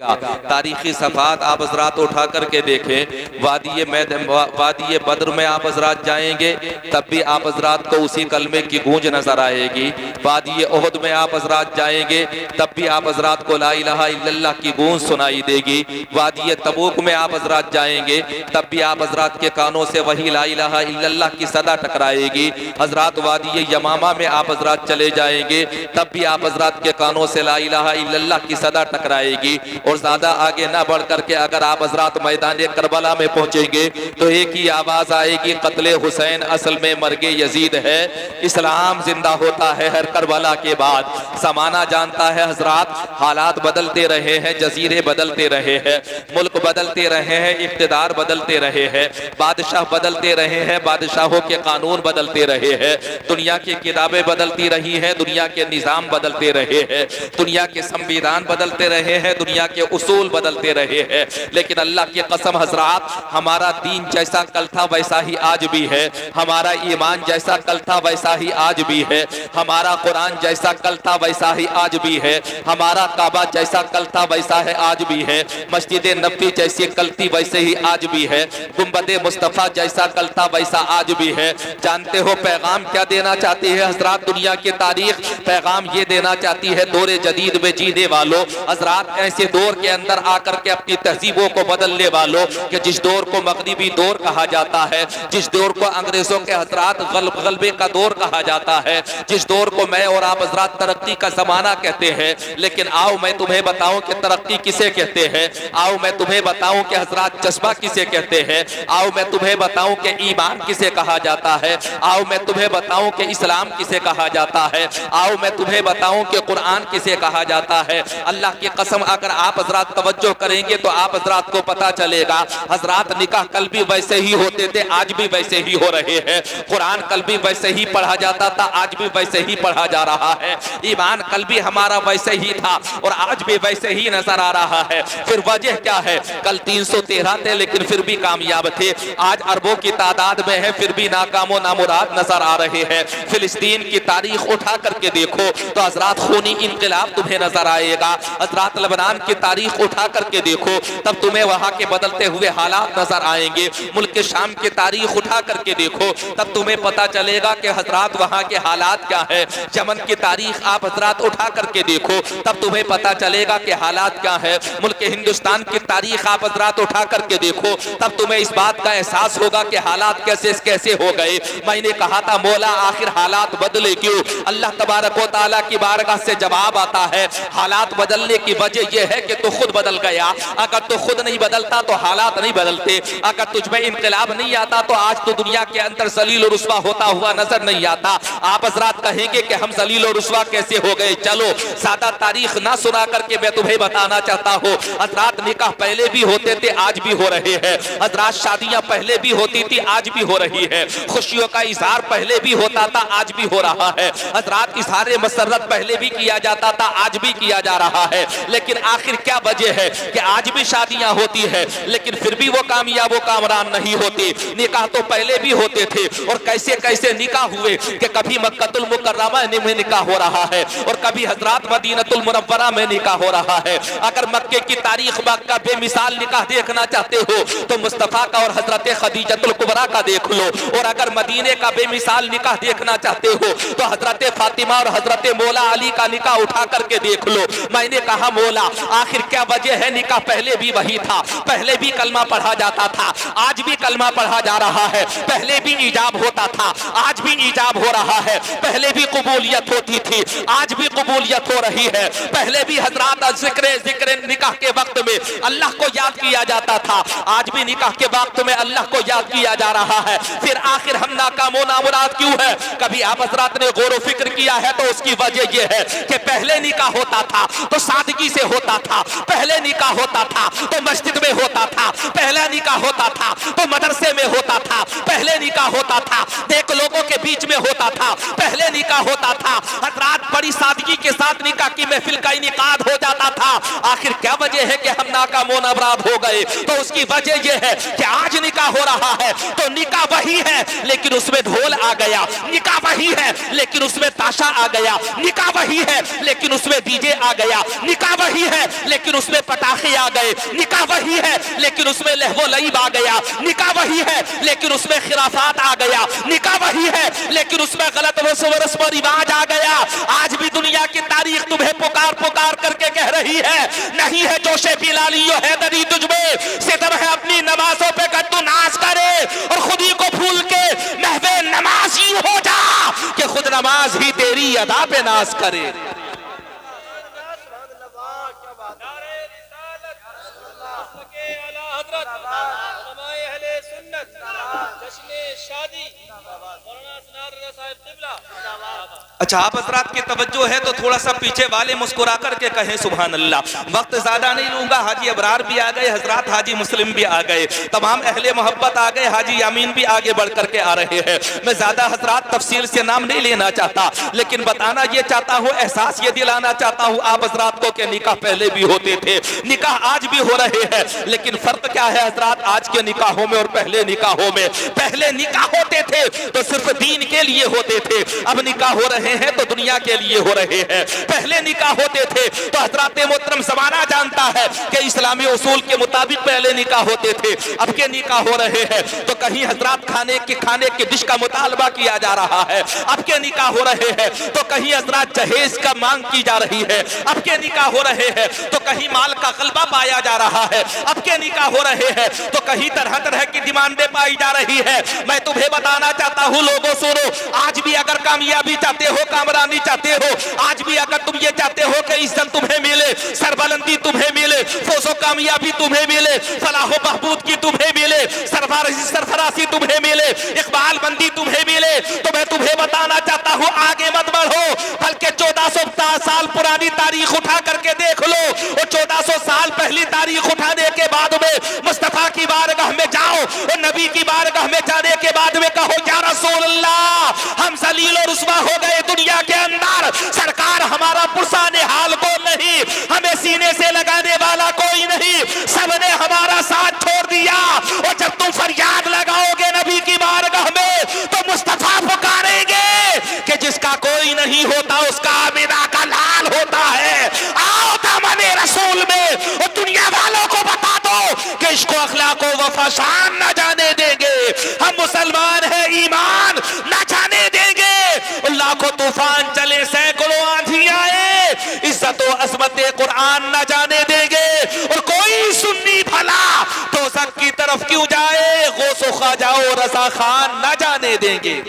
तारीखी सफात आप हजरात उठा करके देखें। वादी बद्र में आप हजरात जाएंगे तब भी आप हजरात को उसी कलमे की गूंज नजर आएगी। वादी ओहद में आप हजरात जाएंगे तब भी आप हजरात को ला इलाहा इल्लल्लाह की गूंज सुनाई देगी। वादी तबूक में आप हजरात जाएंगे तब भी आप हजरात के कानों से वही ला इलाहा इल्लल्लाह की सदा टकराएगी। हजरात वादी यमामा में आप हजरात चले जाएंगे तब भी आप हजरात के कानों से ला इलाहा इल्लल्लाह की सदा टकराएगी। और ज्यादा आगे ना बढ़ करके अगर आप हजरात मैदान करबला में पहुंचेंगे तो एक ही आवाज आएगी, कत्ले हुसैन असल में मर्गे यजीद है, इस्लाम जिंदा होता है हर करबला के बाद। समाना जानता है हजरात, हालात बदलते रहे हैं, जजीरे बदलते रहे हैं, मुल्क बदलते रहे हैं, इख्तिदार बदलते रहे हैं, बादशाह बदलते रहे हैं, बादशाहों के कानून बदलते रहे हैं, दुनिया की किताबें बदलती रही हैं, दुनिया के निज़ाम बदलते रहे हैं, दुनिया के संविधान बदलते रहे हैं, दुनिया के उसूल बदलते रहे हैं। लेकिन अल्लाह की कसम हजरात, हमारा दीन जैसा कल था वैसा ही आज भी है, हमारा ईमान जैसा कल था वैसा ही आज भी है, हमारा कुरान जैसा कल था वैसा ही आज भी है, हमारा काबा जैसा कल था वैसा है आज भी है, मस्जिद नबी जैसी कल थी वैसे ही आज भी है, गुंबदे मुस्तफा जैसा कल था वैसा आज भी है। जानते हो पैगाम क्या देना चाहती है हजरात दुनिया की तारीख? पैगाम ये देना चाहती है, दौरे जदीद में जीने वालों हजरात, ऐसे दौर के अंदर आकर के अपनी तहजीबों को बदलने वालों कि जिस दौर को मगरिबी दौर कहा जाता है, जिस दौर को अंग्रेजों के हजरात गलबे का दौर कहा जाता है, जिस दौर को मैं और आप हजरात तरक्की का जमाना कहते हैं। लेकिन आओ मैं तुम्हें बताऊं कि तरक्की किसे कहते हैं, आओ मैं तुम्हें बताऊं कि हजरात जज्बा किसे कहते हैं, आओ मैं तुम्हें बताऊं कि ईमान किसे कहा जाता है, आओ मैं तुम्हें बताऊं कि इस्लाम किसे कहा जाता है, आओ मैं तुम्हें बताऊं कि कुरान किसे कहा जाता है। अल्लाह की कसम अगर आप हजरात तवज्जो करेंगे तो आप हजरात को पता चलेगा हजरात निकाह कल भी वैसे ही होते थे, आज भी वैसे ही हो रहे हैं, कुरान कल भी वैसे ही पढ़ा जाता था, आज भी वैसे ही पढ़ा जा रहा है, ईमान कल भी हमारा वैसे ही था और आज भी वैसे ही नजर आ रहा है। फिर वजह क्या है? कल 313 थे लेकिन फिर भी कामयाब थे, आज अरबों की तादाद में है फिर भी नाकामो नामुराद नजर आ रहे हैं। फिलिस्तीन की तारीख उठा करके देखो तो हजरात खूनी इनकलाब तुम्हें नजर आएगा, हजरात लेबनान की तारीख उठा करके देखो तब तुम्हें वहां के बदलते हुए हालात नजर आएंगे, मुल्क शाम की तारीख उठा करके देखो तब तुम्हें पता चलेगा कि हजरात वहां के हालात क्या है। यमन की तारीख आप हजरात उठा करके देखो तब तुम्हें पता चलेगा कि हालात क्या है। मुल्क हिंदुस्तान की तारीख आप हजरात उठा करके देखो तब तुम्हें इस बात का एहसास होगा कि हालात कैसे कैसे हो गए। मैंने कहा था मौला आखिर हालात बदले क्यों? अल्लाह तबारक व तआला की बारगाह से जवाब आता है, हालात बदलने की वजह यह है कि तू खुद बदल गया। अगर तू खुद नहीं बदलता तो हालात नहीं बदलते। अगर तुझमें इनकलाब नहीं आता तो आज तो दुनिया के अंदर जलील और रुस्वा होता हुआ नजर नहीं आता। आप हजरात कहेंगे कि हम जलील और रुस्वा कैसे हो गए? चलो सादा तारीख ना सुना करके मैं तुम्हें बताना चाहता हूँ। हजरात निकाह पहले भी होते थे, आज भी हो रहे हैं। हजरात शादियां पहले भी होती थी, आज भी हो रही है। खुशियों का इजहार पहले भी होता था, आज भी हो रहा है। हजरात इजहार मसरत पहले भी किया जाता था, आज भी किया जा रहा है। लेकिन आखिर क्या वजह है कि आज भी शादियां होती है लेकिन फिर भी वो कामयाब वो कामरान नहीं होती? निकाह तो पहले भी होते थे और कैसे कैसे निकाह हुए कि कभी मक्कतुल मुकर्रमा में निकाह हो रहा है और कभी हजरात मदीनतुल मुनव्वरा में निकाह हो रहा है। अगर मक्के की तारीख का बेमिसाल निकाह देखना चाहते हो तो मुस्तफा का और हजरत खदीजतुल कुबरा का देख लो, और अगर मदीने का बेमिसाल निकाह देखना चाहते हो तो हजरत फातिमा और हजरत मौला अली का निकाह उठा करके देख लो। मैंने कहा मौला आखिर क्या वजह है? निकाह पहले भी वही था, पहले भी कलमा पढ़ा जाता था, आज भी कलमा पढ़ा जा रहा है, पहले भी ईजाब होता था, आज भी ईजाब हो रहा है, पहले भी कबूलियत होती थी, आज भी कबूलियत हो रही है, पहले भी हजरात जिक्र निकाह के वक्त में अल्लाह को याद किया जाता था, आज भी निकाह के वक्त में अल्लाह को याद किया जा रहा है। फिर आखिर हम नाकामो नामुराद क्यों है? कभी आप हजरात ने गौर फिक्र किया है तो उसकी वजह यह है कि पहले निकाह होता था तो सादगी से होता था, पहले निकाह होता था तो मस्जिद में होता था, पहला निकाह होता था तो मदरसे में होता था, पहले निकाह होता था देख लोगों के बीच में होता था, पहले निकाह होता था हजरात बड़ी सादगी के साथ निकाह की महफिल का इनेकाद हो जाता था। आखिर क्या वजह है कि हम नाकामो नामुराद हो गए? तो उसकी वजह यह है कि आज निकाह हो रहा है तो निकाह वही है लेकिन उसमें ढोल आ गया, निकाह वही है लेकिन उसमें ताशा आ गया, निकाह वही है लेकिन उसमें डीजे आ गया, निकाह वही है लेकिन उसमें पटाखे आ गए। निकाह वही है लेकिन उसमें लहवो लईब आ गया। निकाह वही है लेकिन उसमें खिराफात आ गया। निकाह वही है लेकिन उसमें गलत रस्म रिवाज आ गया। आज भी दुनिया की तारीख तुम्हें पुकार पुकार करके कह रही है, नहीं है जोशे बिलालियो हैदरी तुझमें, सितम है अपनी नमाजों पे कर तू नाज करे और खुदी को भूल के महवे नमाजी हो जा कि खुद नमाज ही तेरी अदा पे नाज करे। अच्छा, आप हजरात की तवज्जो है तो थोड़ा सा पीछे वाले मुस्कुरा करके कहें सुभान अल्लाह। वक्त ज्यादा नहीं लूंगा, हाजी अबरार भी आ गए, हजरात हाजी मुस्लिम भी आ गए, तमाम अहले मोहब्बत आ गए, हाजी यामीन भी आगे बढ़ करके आ रहे हैं। मैं ज्यादा हजरात तफसील से नाम नहीं लेना चाहता, लेकिन बताना ये चाहता हूँ, एहसास ये दिलाना चाहता हूँ आप हजरात को कि निकाह पहले भी होते थे, निकाह आज भी हो रहे हैं। लेकिन फर्क क्या है हजरात आज के निकाहों में और पहले निकाहों में? पहले निकाह होते थे तो सिर्फ दीन के लिए होते थे, अब निकाह हो रहे हैं तो दुनिया के लिए हो रहे हैं। पहले निकाह होते थे तो हजरात मोहतरम ज़माना जानता है कि इस्लामी उसूल के मुताबिक पहले निकाह होते थे, अब के निकाह हो रहे हैं तो कहीं हजरात खाने की डिश का मुतालबा किया जा रहा है, अब के निकाह हो रहे हैं तो कहीं हजरात जहेज का मांग की जा रही है, अब के निकाह हो रहे हैं तो कहीं माल का गलबा पाया जा रहा है, अब के निकाह हो रहे हैं तो कहीं तरह तरह की डिमांडें पाई जा रही है। मैं तुम्हें बताना चाहता हूँ लोगों सुनो, आज भी अगर कामयाबी चाहते हो, कामरानी चाहते हो, आज भी अगर तुम ये चाहते हो कि इज्जत तुम्हें मिले, सरबलंदी तुम्हें मिले, फौजो कामयाबी तुम्हें मिले, फलाहो बहबूद की तुम्हें मिले, सरफराजी तुम्हें मिले, इकबाल बंदी तुम्हें मिले, तो मैं तुम्हें बताना चाहता हूँ आगे मत बढ़ो, बल्कि 1400 साल पुरानी तारीख उठा करके देख लो और 1400 साल पहली तारीख उठाने के बाद में मुस्तफा की बारगाह में जाओ और नबी की बारगाह में जाने के बाद में कहो या रसूल अल्लाह, हम जलील और रुस्वा हो गए दुनिया के अंदर, सरकार हमारा पुरसा निहाल को नहीं, हमें सीने से लगाने वाला कोई नहीं, सबने हमारा साथ छोड़ दिया। और जब तुम फरियाद लगाओगे नबी की बारगाह में तो मुस्तफा पुकारेंगे कि जिसका कोई नहीं होता उसका आमिना का लाल होता है। आओ दामने रसूल में और दुनिया वालों को बता दो कि इश्क अखलाक व वफा शान न जाने देंगे, हम मुसलमान हैं, ईमान न जाने देंगे। लाखों तूफान चले, सैकड़ों आंधी आए, इज्जत व अजमत कुरान न जाने देंगे और कोई सुन्नी भला दोज़ख की तरफ क्यों जाए, गौसो ख्वाजा और रज़ा खान न जाने देंगे।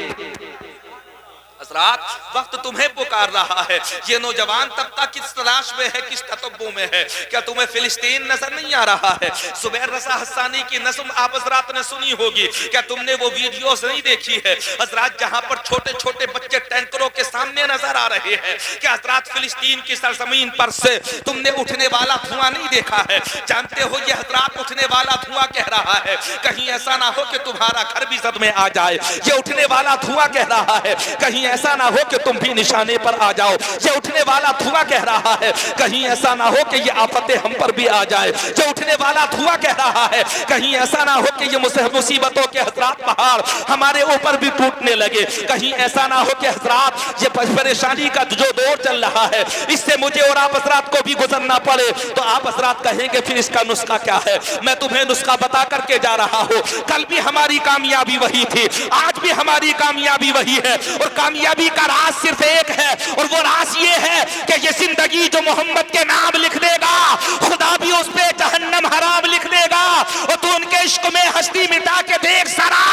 हजरात वक्त तुम्हें पुकार रहा है, ये नौजवान तबका किस तलाश में है, किस ततब्बु में है? क्या तुम्हें फिलिस्तीन नजर नहीं आ रहा है? सुबैर रज़ा हस्सानी की नज़्म आप हजरात ने सुनी होगी, क्या तुमने वो वीडियोस नहीं देखी है हजरात, जहां पर छोटे छोटे बच्चे टैंकरों के सामने नजर आ रहे हैं? क्या हजरात फिलिस्तीन की सरजमीन पर से तुमने उठने वाला धुआं नहीं देखा है? जानते हो ये हजरात उठने वाला धुआं कह रहा है, कहीं ऐसा ना हो कि तुम्हारा घर भी जद में आ जाए। ये उठने वाला धुआं कह रहा है कहीं ऐसा ना हो कि तुम भी निशाने पर आ जाओ। ये उठने वाला धुआं कह रहा है कहीं ऐसा ना हो कि ये आफतें हम पर भी आ जाए। ये उठने वाला धुआं कह रहा है कहीं ऐसा ना हो कि ये मुसीबतों के हजरात पहाड़ हमारे ऊपर भी टूटने लगे। कहीं ऐसा ना हो कि हजरात ये परेशानी का जो दौर चल रहा है इससे मुझे और आप हजरात को भी गुजरना पड़े, तो आप हजरात कहेंगे फिर इसका नुस्खा क्या है? मैं तुम्हें नुस्खा बता करके जा रहा हूँ। कल भी हमारी कामयाबी वही थी, आज भी हमारी कामयाबी वही है और कामयाबी का राज सिर्फ एक है और वो राज ये है कि ये जिंदगी जो मोहम्मद के नाम लिख देगा खुदा भी उस पे जहन्नम हराम लिख देगा। और तू उनके इश्क में हस्ती मिटा के देख सरा,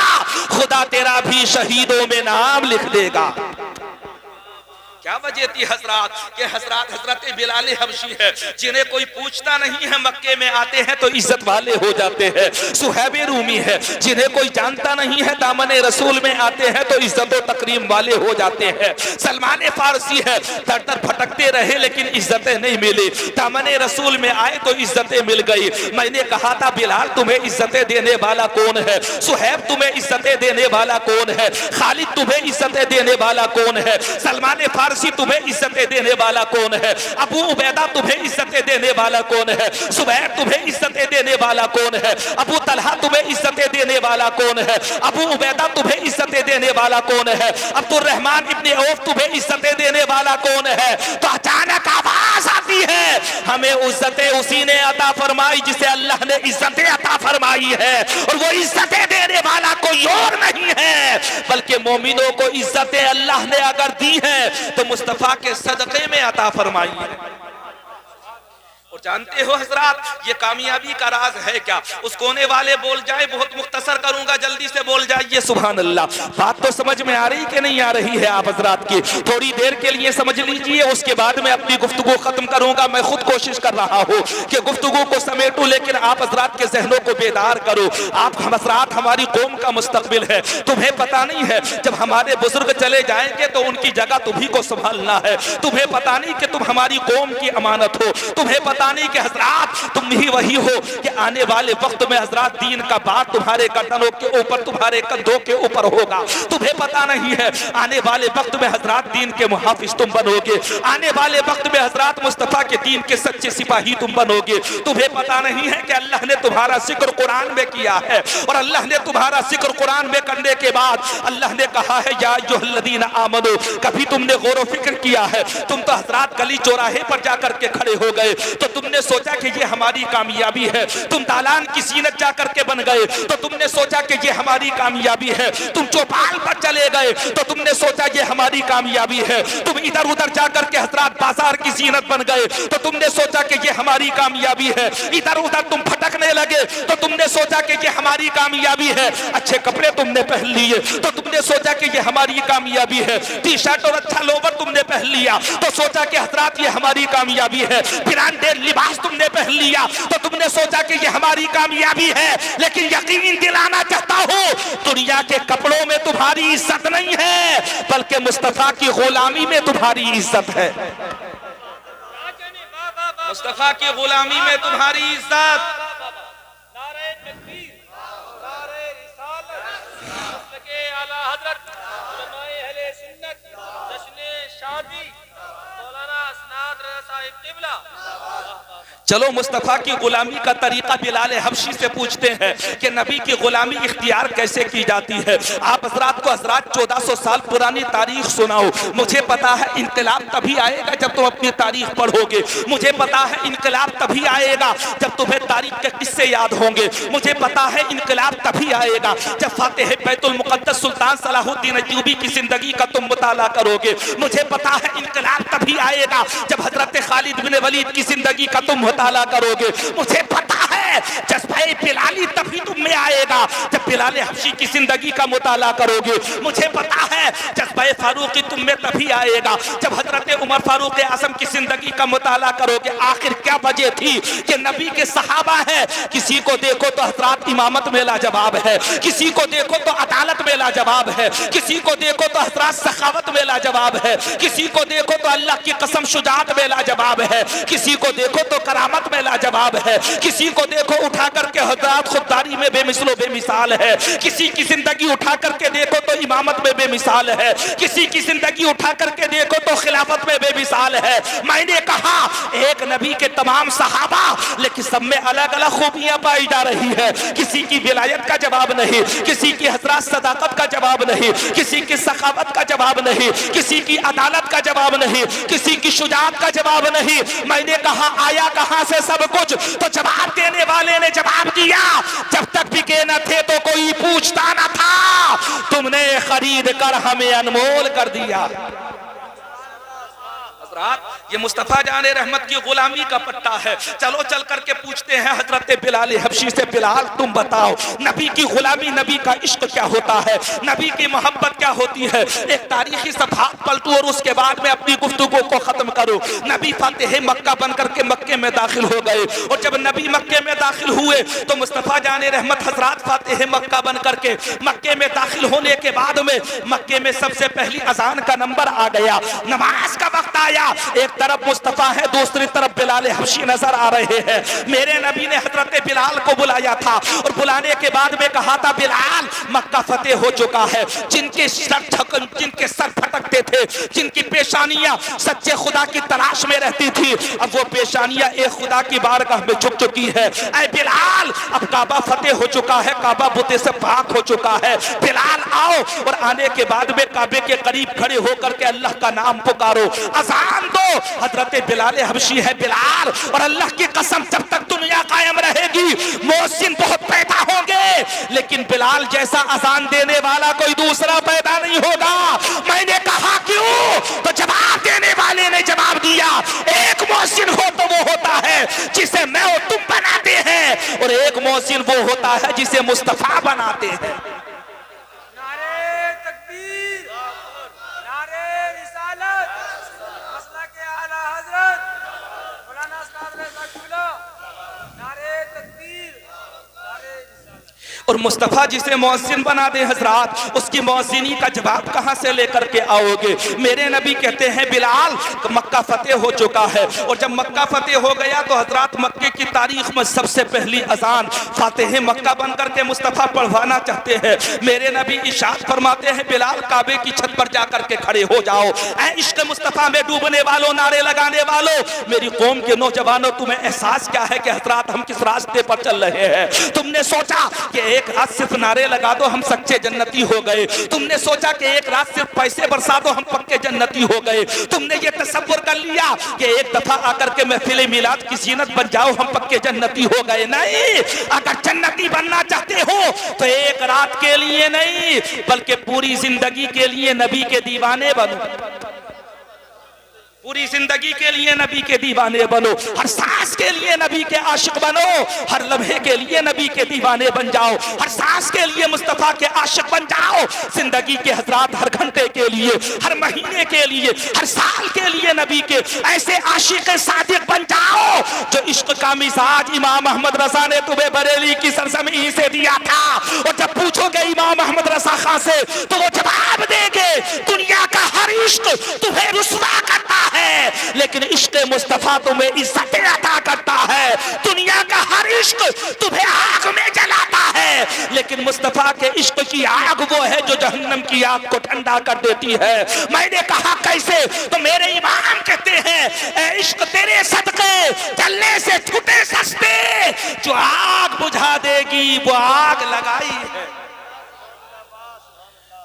खुदा तेरा भी शहीदों में नाम लिख देगा। क्या वजह थी हजरात के हजरात हजरत बिलाल हबशी है जिन्हें कोई पूछता नहीं है, मक्के में आते हैं तो इज्जत वाले हो जाते हैं। सुहैब रूमी है जिन्हें कोई जानता नहीं है, दामने रसूल में आते हैं तो इज्जत व तकरीम वाले हो जाते हैं। सलमान फारसी है दर दर भटकते रहे लेकिन इज्जतें नहीं मिली, दामने रसूल में आए तो इज्जतें मिल गई। मैंने कहा था बिलाल तुम्हें इज्जतें देने वाला कौन है? सुहैब तुम्हें इज्जतें देने वाला कौन है? खालिद तुम्हें इज्जतें देने वाला कौन है? सलमान फारसी तुम्हें इज्जतें देने वाला कौन है? अबू उबैदा तुम्हें इज्जतें देने वाला कौन है? सुबैर तुम्हें इज्जतें देने वाला कौन है? अबू तलहा तुम्हें इज्जतें देने वाला कौन है? अबू उबैदा तुम्हें इज्जतें देने वाला कौन है? अब्दुल रहमान इब्ने औफ तुम्हें इज्जतें देने वाला कौन है? तो अचानक आवाज पास आती है। हमें इज्जतें उसी ने अता फरमाई जिसे अल्लाह ने इज्जतें अता फरमाई है, और वो इज्जतें देने वाला कोई और नहीं है बल्कि मोमिनों को इज्जतें अल्लाह ने अगर दी है तो मुस्तफा के सदक़े में अता फरमाई है। और जानते हो हजरात, ये कामयाबी का राज है क्या? उस कोने वाले बोल जाए, बहुत मुख्तसर करूंगा, जल्दी से बोल जाइए सुभान अल्लाह। बात तो समझ में आ रही कि नहीं आ रही है आप हजरात की? थोड़ी देर के लिए समझ लीजिए, उसके बाद मैं अपनी गुफ्तगू खत्म करूंगा। मैं खुद कोशिश कर रहा हूँ कि गुफ्तगू को समेटूं, लेकिन आप हजरात के जहनों को बेदार करो। आप हजरात हमारी कौम का मुस्तकबिल है। तुम्हें पता नहीं है, जब हमारे बुजुर्ग चले जाएंगे तो उनकी जगह तुम्ही को संभालना है। तुम्हें पता नहीं कि तुम हमारी कौम की अमानत हो। तुम्हें पता नहीं कि हजरात तुम ही वही हो कि आने वाले वक्त में हजरात दीन का बात तुम्हारे गर्दनों के ऊपर, तुम्हारे कंधों के ऊपर होगा। तुम्हें पता नहीं है आने वाले वक्त में हजरात दीन के मुहाफिज तुम बनोगे। आने वाले वक्त में हजरात मुस्तफा के दीन के सच्चे सिपाही तुम बनोगे। तुम्हें पता नहीं है कि अल्लाह ने तुम्हारा जिक्र कुरान में किया है, और अल्लाह ने तुम्हारा जिक्र कुरान में करने के बाद अल्लाह ने कहा है या अय्युहल्लज़ीना आमनू। कभी तुमने गौर व फिक्र किया है? तुम तो हजरात गली चौराहे पर जाकर के खड़े हो गए तो तुमने सोचा कि ये हमारी कामयाबी है। तुम दालान की सीनत जाकर के बन गए तो तुमने सोचा कि ये हमारी कामयाबी है। तुम चौपाल पर चले गए तो तुमने सोचा ये हमारी कामयाबी है। तुम इधर उधर जाकर के हजरात बाजार की सीनत बन गए तो तुमने सोचा कि ये हमारी कामयाबी है। इधर उधर तुम भटकने लगे तो तुमने सोचा कि ये हमारी कामयाबी है। अच्छे कपड़े तुमने पहन लिए तो तुमने सोचा कि ये हमारी कामयाबी है। टी शर्ट और अच्छा लोवर तुमने पहन लिया तो सोचा कि हजरात ये हमारी कामयाबी है। ब्रांडेड लिबास तुमने पहन लिया तो तुमने सोचा कि ये हमारी कामयाबी है। लेकिन यकीन दिलाना चाहता हूं, दुनिया के कपड़ों में तुम्हारी इज्जत नहीं है बल्कि मुस्तफा की गुलामी में तुम्हारी इज्जत है। मुस्तफा की गुलामी में तुम्हारी इज्जत। चलो मुस्तफा की गुलामी का तरीका बिलाल हबशी से पूछते हैं कि नबी की गुलामी इख्तियार कैसे की जाती है। आप हजरात को हजरात 1400 साल पुरानी तारीख सुनाओ। मुझे पता है इनकलाब तभी आएगा जब तुम अपनी तारीख पढ़ोगे। मुझे पता है इनकलाब तभी आएगा जब तुम्हें तारीख के किस्से याद होंगे। मुझे पता है इनकलाब तभी आएगा जब फातिह बैतुल मुक़द्दस सुल्तान सलाहुद्दीन अय्यूबी की जिंदगी का तुम मुताला करोगे। मुझे पता है इनकलाब तभी आएगा जब हजरत खालिद बिन वलीद की जिंदगी का तुम मुताला करोगे। मुझे पता है जज्बे बिलाली तभी तुम में आएगा जब बिलाल हबशी की जिंदगी का मुताला करोगे। मुझे पता है जज्बे फारूकी तुम में तभी आएगा जब हजरत उमर फारूक आजम की जिंदगी का मुताला करोगे। आखिर क्या वजह थी कि नबी के सहाबा है, किसी को देखो तो हजरात इमामत में लाजवाब है, किसी को देखो तो अदालत में लाजवाब है, किसी को देखो तो हजरात सखावत में लाजवाब है, किसी को देखो तो अल्लाह की कसम शुजात में लाजवाब है, किसी को देखो तो करामत में लाजवाब है, किसी को देखो उठा करके हजरात खुददारी में बेमिसलो बेमिसाल है, किसी की जिंदगी उठा करके देखो तो इमामत में बेमिसाल है, किसी की जिंदगी उठा करके देखो तो खिलाफत में बेमिसाल है। मैंने कहा एक नबी के तमाम सहाबा, लेकिन सब में अलग अलग खूबियां पाई जा रही है। किसी की विलायत का जवाब नहीं, किसी की हजरात सदाकत का जवाब नहीं, किसी की सखावत का जवाब नहीं, किसी की अदालत का जवाब नहीं, किसी की शुजात का जवाब नहीं। मैंने कहा आया कहां से सब कुछ? तो जवाब देने वाले ने जवाब दिया, जब तक बिके न थे तो कोई पूछता न था, तुमने खरीद कर हमें अनमोल कर दिया। ये मुस्तफा जाने रहमत की गुलामी का पट्टा है। चलो चल करके पूछते हैं हजरत बिलाल हबशी से, बिलाल तुम बताओ नबी की गुलामी, नबी का इश्क क्या होता है, नबी की मोहब्बत क्या होती है? एक तारीखी सफात पलटू और उसके बाद में अपनी गुफ्तगू को खत्म करो। नबी फातिह मक्का बन करके मक्के में दाखिल हो गए, और जब नबी मक्के में दाखिल हुए तो मुस्तफा जाने रहमत हजरात फातिह मक्का बन करके मक्के में दाखिल होने के बाद में मक्के में सबसे पहली अजान का नंबर आ गया, नमाज का वक्त आया। एक तरफ मुस्तफा है, दूसरी तरफ बिलाल हबशी नजर आ रहे हैं। मेरे नबी ने हजरत बिलाल को बुलाया था और बुलाने के बाद में कहा था बिलाल मक्का फतेह हो चुका है। जिनके सर फटकते थे, जिनकी पेशानियां सच्चे खुदा की तलाश में रहती थी, अब वो पेशानियां एक खुदा की बारगाह में झुक चुकी है। ऐ बिलाल अब काबा फतेह हो चुका है, काबा बुते से पाक हो चुका है। बिलाल आओ, और आने के बाद में काबे के करीब खड़े होकर के अल्लाह का नाम पुकारो। अज़ान जान दो हजरत बिलाल हबशी है बिलाल, और अल्लाह की कसम जब तक दुनिया कायम रहेगी मोहसिन बहुत पैदा होंगे, लेकिन बिलाल जैसा अजान देने वाला कोई दूसरा पैदा नहीं होगा। मैंने कहा क्यों? तो जवाब देने वाले ने जवाब दिया, एक मोहसिन हो तो वो होता है जिसे मैं और तुम बनाते हैं, और एक मोहसिन वो होता है जिसे मुस्तफा बनाते हैं। और मुस्तफ़ा जिसे मोहसिन बना दे हजरात, उसकी मोहसिनी का जवाब कहां से लेकर के आओगे? मेरे नबी कहते हैं बिलाल मक्का फतेह हो चुका है, और जब मक्का फतेह हो गया तो हजरात मक्के की तारीख में सबसे पहली अजान फातिह मक्का बन करके मुस्तफ़ा पढ़वाना चाहते हैं। मेरे नबी इरशाद फरमाते हैं बिलाल काबे की छत पर जाकर के खड़े हो जाओ, ऐ इश्क मुस्तफ़ा में डूबने वालों, नारे लगाने वालों, मेरी कौम के नौजवानों, तुम्हें एहसास क्या है कि हजरात हम किस रास्ते पर चल रहे हैं? तुमने सोचा कि एक रात सिर्फ नारे लगा दो हम सच्चे जन्नती हो गए, तुमने सोचा कि एक रात सिर्फ पैसे बरसा दो हम पक्के जन्नती हो गए, तुमने ये तसव्वुर कर लिया कि एक दफा आकर के महफिल मिलाद की जीनत बन जाओ हम पक्के जन्नती हो गए। नहीं, अगर जन्नती बनना चाहते हो तो एक रात के लिए नहीं बल्कि पूरी जिंदगी के लिए नबी के दीवाने बनो, पूरी जिंदगी के लिए नबी के दीवाने बनो, हर सांस के लिए नबी के आशिक बनो, हर लम्हे के लिए नबी के दीवाने बन जाओ, हर सांस के लिए मुस्तफा के आशिक बन जाओ, जिंदगी के हजरात हर घंटे के लिए, हर महीने के लिए, हर साल के लिए नबी के ऐसे आशिक सादिक बन जाओ जो इश्क का मिजाज इमाम अहमद रजा ने तुम्हें बरेली की सरजमी से दिया था। और जब पूछोगे इमाम अहमद रजा खां से तो वो जवाब देंगे दुनिया का हर इश्क तुम्हें रुस्वा करता है, लेकिन इश्क मुस्तफा तुम्हें इज्जत अता करता है। दुनिया का हर इश्क तुम्हें आग में जलाता है, लेकिन मुस्तफा के इश्क की आग वो है जो जहन्नम की आग को ठंडा कर देती है। मैंने कहा कैसे? तो मेरे इमाम कहते हैं ए इश्क तेरे सदके जलने से छूटे सस्ते, जो आग बुझा देगी वो आग लगाई है,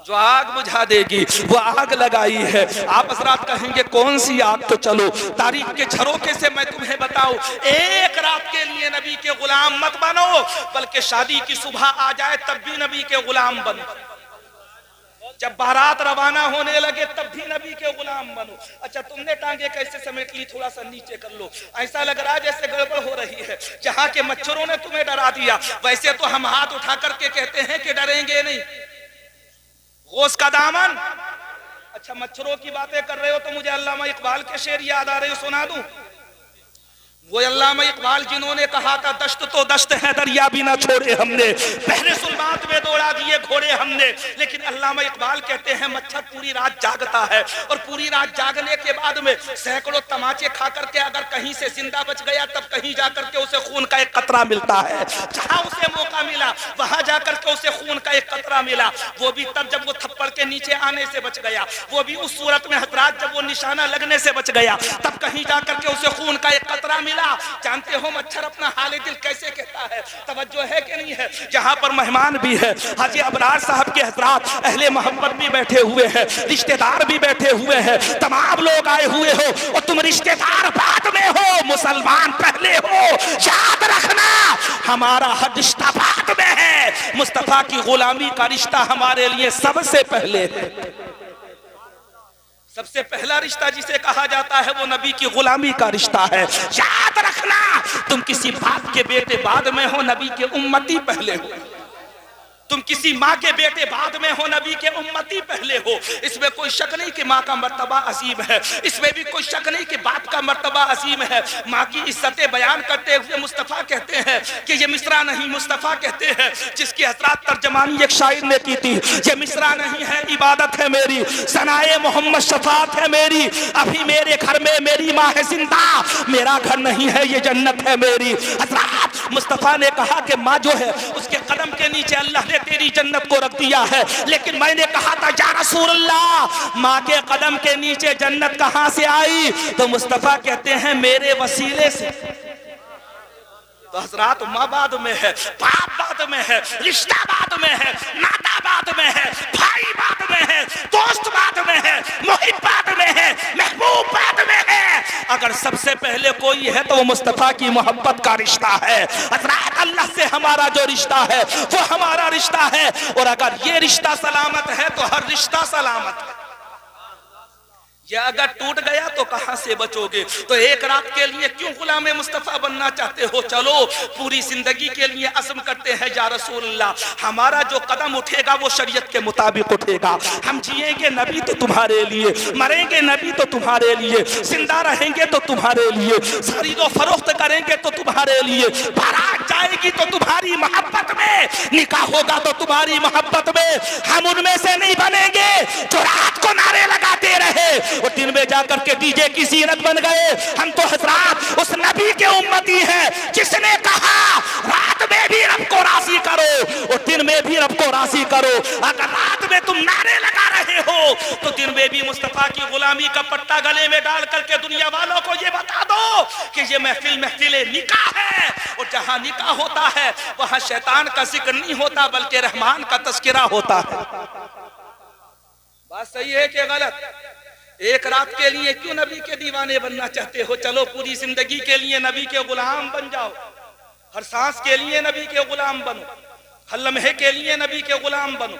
जो आग बुझा देगी वो आग लगाई है। आप हजरात कहेंगे कौन सी आग? तो चलो तारीख के झरोखे से मैं तुम्हें बताऊं, एक रात के लिए नबी के गुलाम मत बनो, बल्कि शादी की सुबह आ जाए तब भी नबी के गुलाम बनो, जब बारात रवाना होने लगे तब भी नबी के गुलाम बनो। अच्छा तुमने टांगे कैसे समेट ली? थोड़ा सा नीचे कर लो, ऐसा लग रहा है जैसे गड़बड़ हो रही है। जहां के मच्छरों ने तुम्हें डरा दिया, वैसे तो हम हाथ उठा करके कहते हैं कि डरेंगे नहीं, गौस का दामन। अच्छा मच्छरों की बातें कर रहे हो तो मुझे अल्लामा इकबाल के शेर याद आ रहे हो, सुना दूं? वो अल्लामा इकबाल जिन्होंने कहा था दश्त तो दश्त है दरिया भी ना छोड़े हमने, पहरे सुल्मात में दौड़ा दिए घोड़े हमने, लेकिन अल्लामा इकबाल कहते हैं मच्छर पूरी रात जागता है, और पूरी रात जागने के बाद में सैकड़ों तमाचे खा करके अगर कहीं से जिंदा बच गया तब कहीं जाकर के उसे खून का एक कतरा मिलता है। जहां उसे मौका मिला वहां जाकर के उसे खून का एक कतरा मिला, वो भी तब जब वो थप्पड़ के नीचे आने से बच गया, वो भी उस सूरत में हजरात जब वो निशाना लगने से बच गया, तब कहीं जाकर के उसे खून का एक कतरा मिला। जानते हो मच्छर अपना हाले दिल कैसे कहता है? तवज्जो है कि नहीं है? जहां पर मेहमान भी है, हाजी अबरार साहब के हजरात अहले मोहब्बत भी बैठे हुए हैं, रिश्तेदार भी बैठे हुए हैं, तमाम लोग आए हुए हो, और तुम रिश्तेदार बाद में हो मुसलमान पहले हो। याद रखना हमारा हर रिश्ता बाद में है, मुस्तफा की गुलामी का रिश्ता हमारे लिए सबसे पहले है। सबसे पहला रिश्ता जिसे कहा जाता है वो नबी की गुलामी का रिश्ता है। याद रखना तुम किसी बाप के बेटे बाद में हो, नबी के उम्मती पहले हो। तुम किसी माँ के बेटे बाद में हो, नबी के उम्मती पहले हो। इसमें कोई शक नहीं कि माँ का मर्तबा अजीम है, इसमें भी कोई शक नहीं कि बाप का मर्तबा अजीम है। माँ की इज्जतें बयान करते हुए मुस्तफ़ा कहते हैं कि ये मिसरा नहीं, मुस्तफ़ा कहते हैं जिसकी हजरात तर्जमानी एक शायर ने की थी, ये मिसरा नहीं है इबादत है मेरी, सनाए मोहम्मद शफात है मेरी, अभी मेरे घर में मेरी माँ है जिंदा, मेरा घर नहीं है ये जन्नत है मेरी। हजरात मुस्तफ़ा ने कहा कि माँ जो है उसके कदम के नीचे अल्लाह ने तेरी जन्नत को रख दिया है, लेकिन मैंने कहा था या रसूल अल्लाह माँ के कदम के नीचे जन्नत कहां से आई? तो मुस्तफा कहते हैं मेरे वसीले से। तो हजरात माँ बाद में है, बाप बाद में है, रिश्ता बाद में है, नाता बाद में है, भाई बाद में में है, दोस्त बाद में है, मुहिब बाद में है, महबूब बाद में है। अगर सबसे पहले कोई है तो वो मुस्तफा की मोहब्बत का रिश्ता है। हज़रत अल्लाह से हमारा जो रिश्ता है वो हमारा रिश्ता है, और अगर ये रिश्ता सलामत है तो हर रिश्ता सलामत है। ये अगर टूट गया तो कहां से बचोगे? तो एक रात के लिए क्यों गुलाम मुस्तफा बनना चाहते हो? चलो पूरी जिंदगी के लिए अज़्म करते हैं या रसूलल्लाह, हमारा जो कदम उठेगा वो शरीयत के मुताबिक उठेगा। हम जिएंगे नबी तो तुम्हारे लिए, मरेंगे नबी तो तुम्हारे लिए, जिंदा रहेंगे तो तुम्हारे लिए, खरीदो फरोख्त करेंगे तो तुम्हारे लिए, बारात जाएगी तो तुम्हारी मोहब्बत में, निकाह होगा तो तुम्हारी मोहब्बत में। हम उनमें से नहीं बनेंगे जो रात को नारे लगाते रहे वो दिन में जाकर के डीजे की जीनत बन गए। हम तो हज़रात उस नबी के उम्मती हैं जिसने कहा रात में भी रब को राज़ी करो और दिन में भी रब को राज़ी करो। अगर रात में तुम नारे लगा रहे हो तो दिन में भी मुस्तफा की गुलामी का पट्टा गले में डाल करके दुनिया वालों को ये बता दो कि ये महफिल निकाह है, और जहां निकाह होता है वहां शैतान का जिक्र नहीं होता बल्कि रहमान का तज़किरा होता है। बात सही है कि गलत? एक रात के लिए क्यों नबी के दीवाने बनना चाहते हो? चलो पूरी जिंदगी के लिए नबी के गुलाम बन जाओ, हर सांस के लिए नबी के गुलाम बनो, हर लम्हे के लिए नबी के गुलाम बनो,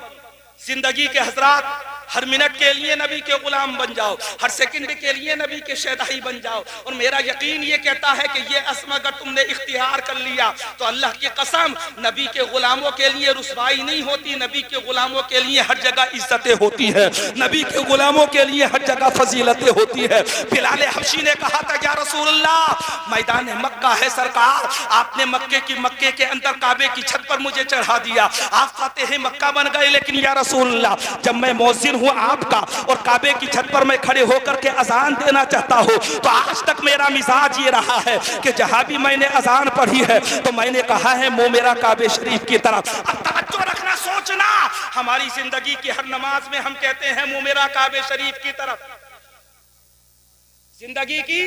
जिंदगी के हजरात हर मिनट के लिए नबी के गुलाम बन जाओ, हर सेकंड के लिए नबी के शहदाई बन जाओ। और मेरा यकीन ये कहता है कि ये असम अगर तुमने इख्तियार कर लिया तो अल्लाह की कसम नबी के गुलामों के लिए रुसवाई नहीं होती, नबी के गुलामों के लिए हर जगह इज्जतें होती है, नबी के गुलामों के लिए हर जगह फजीलतें होती है। बिलाल हबशी ने कहा था या रसूलल्लाह मैदान मक्का है सरकार, आपने मक्के के अंदर काबे की छत पर मुझे चढ़ा दिया, आप फतेह मक्का बन गए, लेकिन या रसूलल्लाह जब मैं मौज़िन हूँ आपका और काबे की छत पर मैं खड़े होकर के अजान देना चाहता हूँ तो आज तक मेरा मिजाज ये रहा है कि जहां भी मैंने अजान पढ़ी है तो मैंने कहा है मुंह मेरा काबे शरीफ की तरफ। अब तवज्जो रखना, सोचना, हमारी जिंदगी की हर नमाज में हम कहते हैं मुंह मेरा काबे शरीफ की तरफ। जिंदगी की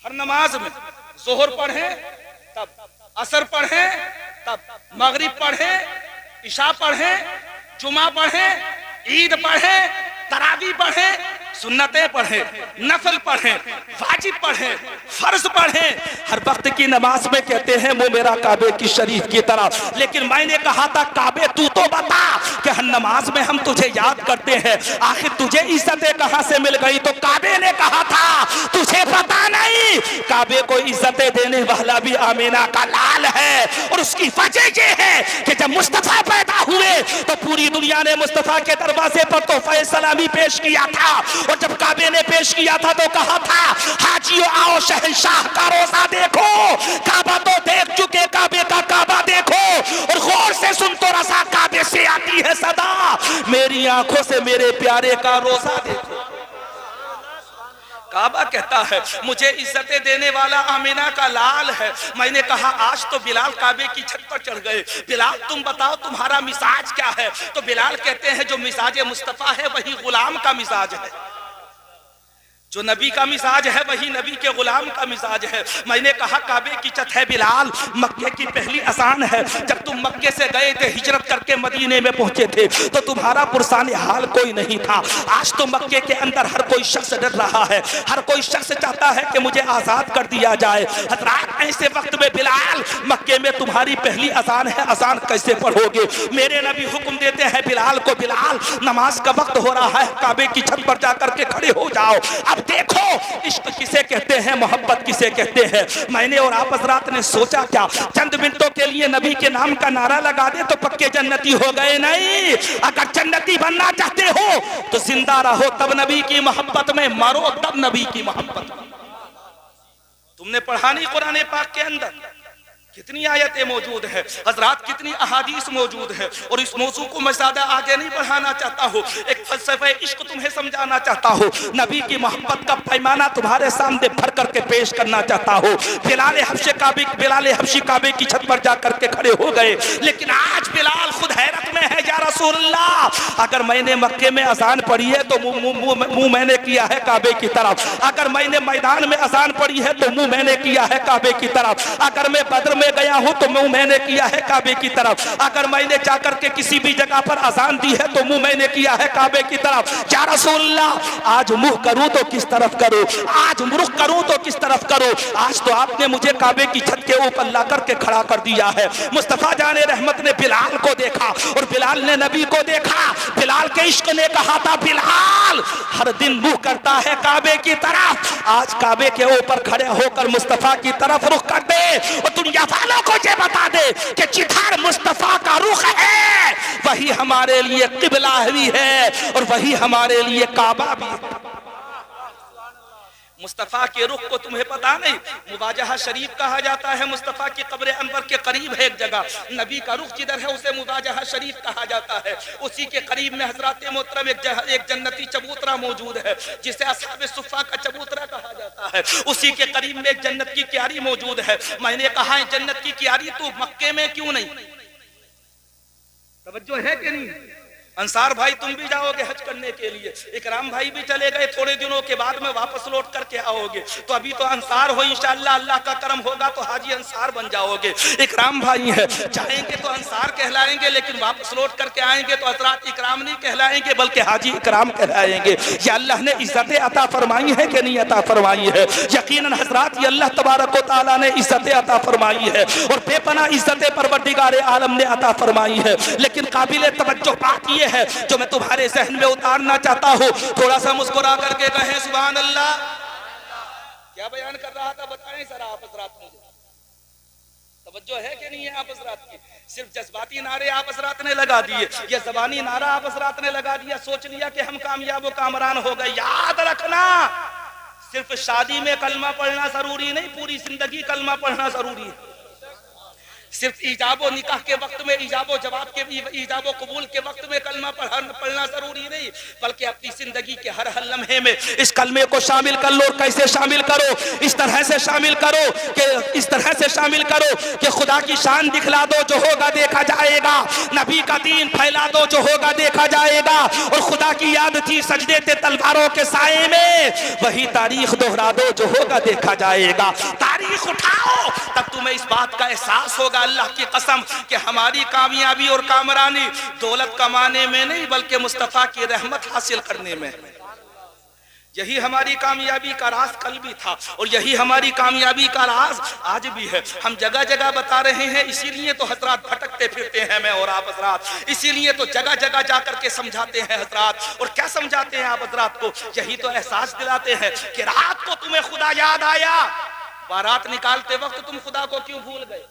हर नमाज में जोहर पढ़े तब, असर पढ़े तब, मगरिब पढ़े, इशा पढ़े, जुमा पढ़े, ईद पढ़े, तरावी पढ़े, सुन्नतें पढ़े, नफल पढ़े, वाजिब पढ़े, फर्ज पढ़े, हर वक्त की नमाज में कहते हैं वो मेरा काबे की शरीफ की तरह। लेकिन मैंने कहा था काबे तू तो बता कि हर नमाज में हम तुझे याद करते हैं, आखिर तुझे इज्जतें कहां से मिल गई? तो काबे ने कहा था तुझे पता नहीं, काबे को इज्जतें देने वाला भी आमीना का लाल है। और उसकी वजह ये है कि जब मुस्तफा पैदा हुए तो पूरी दुनिया ने मुस्तफा के दरवाजे पर तोहफे सलामी पेश किया था, और जब काबे ने पेश किया था तो कहा था हाजियों आओ शहंशाह का रोजा देखो, काबा तो देख चुके काबे का काबा देखो, और गौर से सुन तो रसा काबे से आती है सदा, मेरी आंखों से मेरे प्यारे का रोजा देखो। काबा कहता है मुझे इज्जतें देने वाला आमीना का लाल है। मैंने कहा आज तो बिलाल काबे की छत पर चढ़ गए, बिलाल तुम बताओ तुम्हारा मिजाज क्या है? तो बिलाल कहते हैं जो मिजाज मुस्तफा है वही गुलाम का मिजाज है, जो नबी का मिजाज है वही नबी के गुलाम का मिजाज है। मैंने कहा काबे की छत है बिलाल, मक्के की पहली अजान है, जब तुम मक्के से गए थे हिजरत करके मदीने में पहुंचे थे तो तुम्हारा पुरसाने हाल कोई नहीं था। आज तो मक्के के अंदर हर कोई शख्स डर रहा है, हर कोई शख्स चाहता है कि मुझे आजाद कर दिया जाए। हज़रात ऐसे वक्त में बिलाल मक्के में तुम्हारी पहली अजान है, अजान कैसे पढ़ोगे? मेरे नबी हुक्म देते हैं बिलाल को, बिलाल नमाज का वक्त हो रहा है, काबे की छत पर जाकर के खड़े हो जाओ। अब देखो इश्क किसे कहते हैं, मोहब्बत किसे कहते हैं। मैंने और आप हज़रात ने सोचा क्या चंद मिनटों के लिए नबी के नाम का नारा लगा दे तो पक्के जन्नती हो गए? नहीं, अगर जन्नती बनना चाहते हो तो जिंदा रहो तब नबी की मोहब्बत में, मरो तब नबी की मोहब्बत में। तुमने पढ़ा नहीं कुरान पाक के अंदर कितनी आयतें मौजूद है, हजरात कितनी अहादीस मौजूद है। और इस मौजू को मैं ज्यादा आगे नहीं बढ़ाना चाहता हूँ, एक फलसफे इश्क तुम्हें समझाना चाहता हूँ, नबी की मोहब्बत का पैमाना तुम्हारे सामने भर करके पेश करना चाहता हूँ। बिलाल हबशी काबे की छत पर जाकर के खड़े हो गए, लेकिन आज बिलाल खुद हैरत में है, या रसूलल्लाह अगर मैंने मक्के में अजान पढ़ी है तो मुंह मैंने किया है काबे की तरफ, अगर मैंने मैदान में अजान पढ़ी है तो मुंह मैंने किया है काबे की तरफ, अगर मैं बद्र में गया हूं तो मुंह मैंने किया है काबे की तरफ, अगर मैंने जाकर के किसी भी जगह पर अजान दी है तो मुंह मैंने किया है काबे की तरफ। या रसूलल्लाह आज मुंह करूं तो किस तरफ करूं, आज रुख करूं तो किस तरफ करूं? आज तो आपने मुझे काबे की छत के ऊपर ला करके खड़ा कर दिया है। मुस्तफा जाने रहमत ने बिलाल को देखा और बिलाल ने नबी को देखा। बिलाल के इश्क ने कहा था बिलाल हर दिन मुंह करता है काबे की तरफ, आज काबे के ऊपर खड़े होकर मुस्तफा की तरफ रुख कर दे और दुनिया वालों को ये बता दे कि जिधर मुस्तफा का रुख है वही हमारे लिए किबला भी है और वही हमारे लिए काबा भी है। मुस्तफ़ा के रुख को तुम्हें पता नहीं, मुवाजहा शरीफ कहा जाता है। मुस्तफ़ा की कब्र अनवर के करीब है एक जगह, नबी का रुख जिधर है उसे मुवाजहा शरीफ कहा जाता है। उसी के करीब में हजरत मोहतरम एक जन्नती चबूतरा मौजूद है जिसे असहाबे सुफ़ा का चबूतरा कहा जाता है। उसी के करीब में एक जन्नत की क्यारी मौजूद है। मैंने कहा है जन्नत की क्यारी तो मक्के में क्यों नहीं? तवज्जो है कि नहीं? अंसार भाई तुम भी जाओगे हज करने के लिए, इकराम भाई भी चले गए, थोड़े दिनों के बाद में वापस लौट करके आओगे, तो अभी तो अंसार हो, इंशाअल्लाह अल्लाह का करम होगा तो हाजी अंसार बन जाओगे। इकराम भाई है, जाएंगे तो अंसार कहलाएंगे लेकिन वापस लौट करके आएंगे तो हजरात इकराम नहीं कहलाएंगे बल्कि हाजी इकराम कहलाएंगे। ये अल्लाह ने इज्जतें अता फरमाई है कि नहीं अता फरमाई है? यकीनन हजरात ये अल्लाह तबारक व तआला ने इज्जतें अता फरमाई है और बेपनाह इज्जतें परवरदिगार आलम ने अता फरमाई है। लेकिन काबिल तवज्जो बात ये है जो मैं तुम्हारे जहन में उतारना चाहता हूँ, थोड़ा सा मुस्कुरा करके कहें सुभान अल्लाह। क्या बयान कर रहा था बताएं जरा आप हज़रात मुझे, तवज्जो है कि नहीं है आप हज़रात की? सिर्फ जज्बाती नारे आप हज़रात ने लगा दिए, ये ज़बानी नारा आप हज़रात ने लगा दिया, सोच लिया कि हम कामयाब व कामरान हो गए। याद रखना सिर्फ शादी में कलमा पढ़ना जरूरी नहीं, पूरी जिंदगी कलमा पढ़ना जरूरी है। सिर्फ इजाबो निकाह के वक्त में, इजाबो जवाब के, इजाबो कबूल के वक्त में कलमा पढ़ना जरूरी नहीं, बल्कि अपनी जिंदगी के हर लम्हे में इस कलमे को शामिल कर लो। कैसे शामिल करो? इस तरह से शामिल करो कि इस तरह से शामिल करो कि खुदा की शान दिखला दो, जो होगा देखा जाएगा। नबी का दीन फैला दो, जो होगा देखा जाएगा। और खुदा की याद थी सजदे थे तलवारों के साए में, वही तारीख दोहरा दो, जो होगा देखा जाएगा। तारीख उठाओ तब तुम्हें इस बात का एहसास होगा अल्लाह की कसम कि हमारी कामयाबी और कामरानी दौलत कमाने में नहीं बल्कि मुस्तफा की रहमत हासिल करने में। यही हमारी कामयाबी का राज कल भी था और यही हमारी कामयाबी का राज आज भी है। हम जगह जगह बता रहे हैं, इसीलिए तो हजरात भटकते फिरते हैं मैं और आप हजरात, इसीलिए तो जगह जगह जाकर के समझाते हैं हजरात। और क्या समझाते हैं आप हजरात को? यही तो एहसास दिलाते हैं कि रात को तुम्हें खुदा याद आया, बारात निकालते वक्त तुम खुदा को क्यों भूल गए?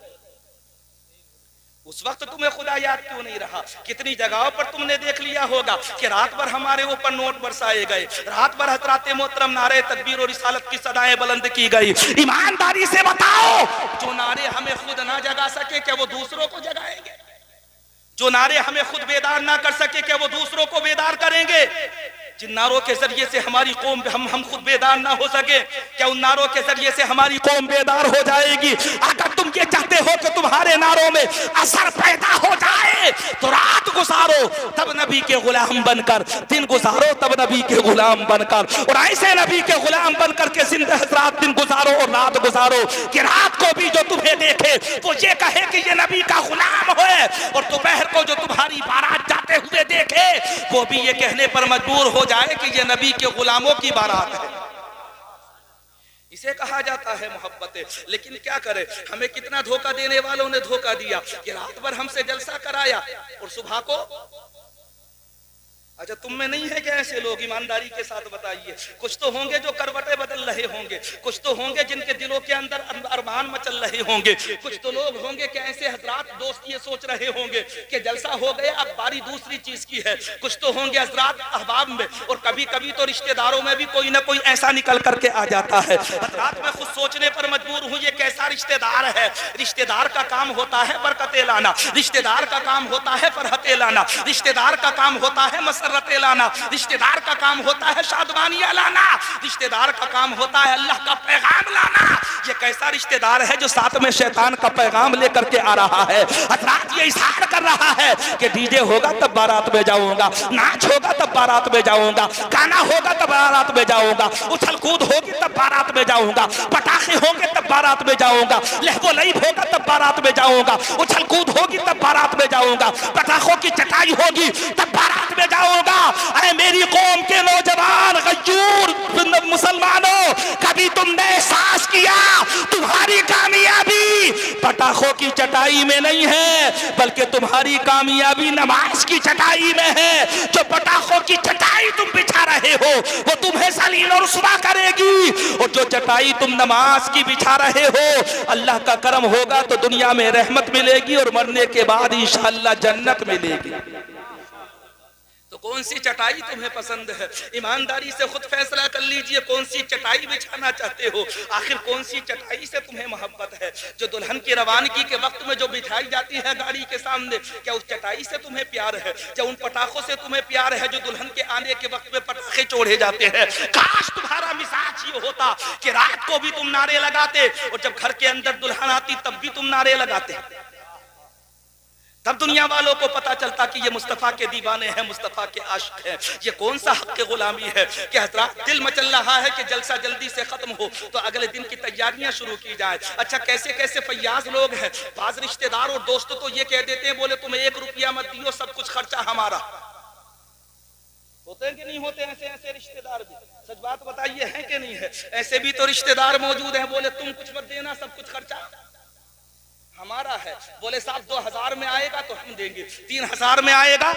उस वक्त तुम्हें खुदा याद क्यों नहीं रहा? कितनी जगहों पर तुमने देख लिया होगा कि रात भर हमारे ऊपर नोट बरसाए गए, रात भर हजरात मोहतरम नारे तकबीर और रिसालत की सदाएं बुलंद की गई। ईमानदारी से बताओ, जो नारे हमें खुद ना जगा सके क्या वो दूसरों को जगाएंगे? जो नारे हमें खुद बेदार ना कर सके क्या वो दूसरों को बेदार करेंगे? जिन नारों के जरिए से हमारी कौम हम खुद बेदार ना हो सके क्या उन नारों के जरिए से हमारी कौम बेदार हो जाएगी? अगर तुम ये चाहते हो कि तुम्हारे नारों में असर पैदा हो जाए तो रात गुजारो तब नबी के गुलाम बनकर, दिन गुजारो तब नबी के गुलाम बनकर, और ऐसे नबी के गुलाम बनकर के जिंदा रात दिन गुजारो और रात गुजारो कि रात को भी जो तुम्हें देखे वो ये कहे कि ये नबी का गुलाम है, और दोपहर को जो तुम्हारी बारात जाते हुए देखे वो भी ये कहने पर मजबूर हो जाए कि ये नबी के गुलामों की बारात है। इसे कहा जाता है मोहब्बत। लेकिन क्या करें, हमें कितना धोखा देने वालों ने धोखा दिया कि रात भर हमसे जलसा कराया और सुबह को अच्छा तुम में नहीं है क्या ऐसे लोग? ईमानदारी के साथ बताइए। कुछ तो होंगे जो करवटें बदल रहे होंगे, कुछ तो होंगे जिनके दिलों के अंदर अरमान मचल रहे होंगे, कुछ तो लोग होंगे कि ऐसे हजरात दोस्त ये सोच रहे होंगे कि जलसा हो गया अब बारी दूसरी चीज की है, कुछ तो होंगे हजरात अहबाब में, और कभी कभी तो रिश्तेदारों में भी कोई ना कोई ऐसा निकल करके आ जाता है। हजरात मैं खुद सोचने पर मजबूर हूँ ये कैसा रिश्तेदार है। रिश्तेदार का काम होता है बरकतें लाना, रिश्तेदार का काम होता है फरहतें लाना, रिश्तेदार का काम होता है मसर मसरतें लाना। रिश्तेदार का काम होता है शादमानियां लाना, रिश्तेदार का काम होता है अल्लाह का पैगाम लाना। ये कैसा रिश्तेदार है जो साथ में शैतान का पैगाम लेकर के आ रहा है। हजरात ये इशारा कर रहा है कि डीजे होगा तब बारात में जाऊंगा, नाच होगा तब बारात में जाऊंगा, गाना होगा तब बारात में जाऊंगा, उछल कूद होगी तब बारात में जाऊंगा, पटाखे होंगे तब बारात में जाऊंगा, लहबो लईब होगा तब बारात में जाऊंगा, उछल कूद होगी तब बारात में जाऊंगा, पटाखों की चटाई होगी तब बारात में जाऊंगा। अरे मेरी कौम के नौजवान गयूर मुसलमानों, कभी तुमने एहसास किया तुम्हारी कामयाबी पटाखों की चटाई में नहीं है, बल्कि तुम्हारी कामयाबी नमाज की चटाई में है। जो पटाखों की चटाई तुम बिछा रहे हो वो तुम्हें जलील और रुसवा करेगी, और जो चटाई तुम नमाज की बिछा रहे हो अल्लाह का करम होगा तो दुनिया में रहमत मिलेगी और मरने के बाद इंशाअल्लाह जन्नत मिलेगी। तो कौन सी चटाई तुम्हें पसंद है? ईमानदारी से खुद फैसला कर लीजिए कौन सी चटाई बिछाना चाहते हो। आखिर कौन सी चटाई से तुम्हें मोहब्बत है? जो दुल्हन की रवानगी के वक्त में जो बिछाई जाती है गाड़ी के सामने, क्या उस चटाई से तुम्हें प्यार है? क्या उन पटाखों से तुम्हें प्यार है जो दुल्हन के आने के वक्त में पटाखे छोड़े जाते हैं? काश तुम्हारा मिजाज ये होता कि रात को भी तुम नारे लगाते और जब घर के अंदर दुल्हन आती तब भी तुम नारे लगाते। तब दुनिया वालों को पता चलता कि ये मुस्तफ़ा के दीवाने हैं, मुस्तफ़ा के आशिक हैं। ये कौन सा हक के गुलामी है कि हज़रात दिल मचल रहा है कि जलसा जल्दी से खत्म हो तो अगले दिन की तैयारियां शुरू की जाए। अच्छा कैसे कैसे फैयाज लोग हैं, बाज रिश्तेदार और दोस्त तो ये कह देते हैं बोले तुम 1 रुपया मत दियो सब कुछ खर्चा हमारा। होते हैं कि नहीं होते ऐसे ऐसे रिश्तेदार भी? सच बात बताइए है कि नहीं है? ऐसे भी तो रिश्तेदार मौजूद हैं बोले तुम कुछ मत देना सब कुछ खर्चा हमारा है। बोले साहब 2000 में आएगा तो हम देंगे, 3000 में आएगा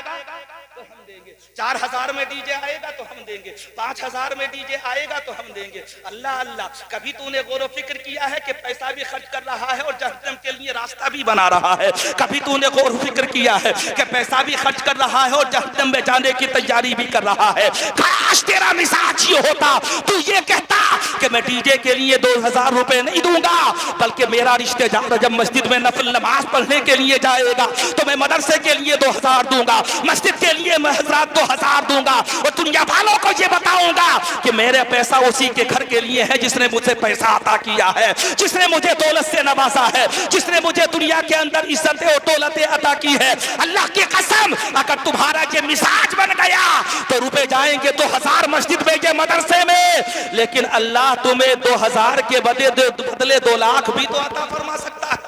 तो हम देंगे, 4000 में डीजे आएगा तो हम देंगे, 5000 में डीजे आएगा तो हम देंगे। अल्लाह अल्लाह, कभी तूने गौर व फिक्र किया है कि पैसा भी खर्च कर रहा है और जहन्नम के लिए रास्ता भी बना रहा है? कभी तूने गौर व फिक्र किया है कि पैसा भी खर्च कर रहा है और जहन्नम में जाने की तैयारी भी कर रहा है? काश तेरा मिजाज ये होता, तू ये कहता कि मैं डीजे के लिए 2000 रुपए नहीं दूंगा, बल्कि मेरा रिश्तेदार जब मस्जिद में नफल नमाज पढ़ने के लिए जाएगा तो मैं मदरसे के लिए 2000 दूंगा, मस्जिद के लिए मैं हज़रात 2000 दूंगा और दुनिया वालों को ये बताऊंगा कि मेरा पैसा उसी के घर के लिए है जिसने मुझे पैसा अता किया है, जिसने मुझे दौलत से नवाजा है, जिसने मुझे दुनिया के अंदर इज्जतें और दौलतें अता की है। अल्लाह की कसम अगर तुम्हारा ये मिजाज बन गया तो रुपए जाएंगे 2000 मस्जिद में, ये मदरसे में, लेकिन अल्लाह तुम्हें 2000 के बदले 2 लाख भी तो अता फरमा सकता है।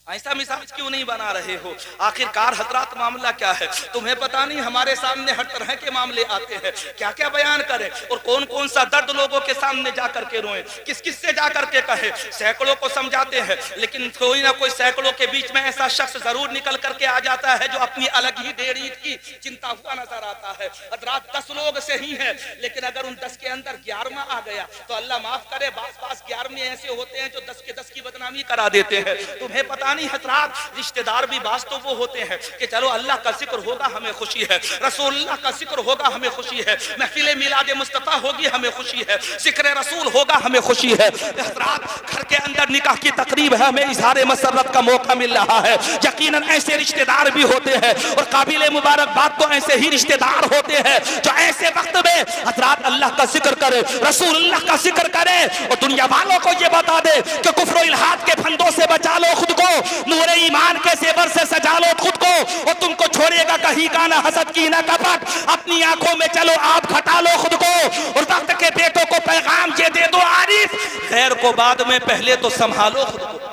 ऐसा मिजाज क्यों नहीं बना रहे हो? आखिरकार हजरात मामला क्या है तुम्हें पता नहीं? हमारे सामने हर तरह के मामले आते हैं, क्या क्या बयान करें और कौन कौन सा दर्द लोगों के सामने जाकर के रोएं, किस किस से जाकर के कहे। सैकड़ों को समझाते हैं लेकिन कोई ना कोई सैकड़ों के बीच में ऐसा शख्स जरूर निकल करके आ जाता है जो अपनी अलग ही डेढ़ ईद की चिंता हुआ नजर आता है। हजरात 10 लोग सही है लेकिन अगर उन 10 के अंदर 11वां आ गया तो अल्लाह माफ करे, बास 11वें ऐसे होते हैं जो 10 के 10 की बदनामी करा देते हैं। तुम्हें पता नहीं हजरात, रिश्तेदार भी बास तो वो होते हैं कि चलो अल्लाह का जिक्र होगा हमें खुशी है, रसूलुल्लाह का जिक्र होगा हमें खुशी है, महफिल मिलाद मुस्तफा होगी हमें खुशी है, जिक्र रसूल होगा हमें खुशी है। हजरात घर के अंदर निकाह की तकरीब है, हमें इजहार मसरत का मौका मिल रहा है। यकीनन ऐसे रिश्तेदार भी होते हैं और काबिल मुबारकबाद तो ऐसे ही रिश्तेदार होते हैं जो ऐसे वक्त में हजरात अल्लाह का जिक्र करे, रसूलुल्लाह का जिक्र करे और दुनिया वालों को ये बता दे कि कुफ्र और इल्हाद के फंदों से बचा लो खुद को, नूरे ईमान के जेवर से सजा लो खुद को और तुमको छोड़ेगा कहीं का ना हसद की ना कपट। अपनी आंखों में चलो आप घटा लो खुद को और वक्त के बेटों को पैगाम ये दे दो आरिफ, खैर को बाद में पहले तो संभालो खुद को।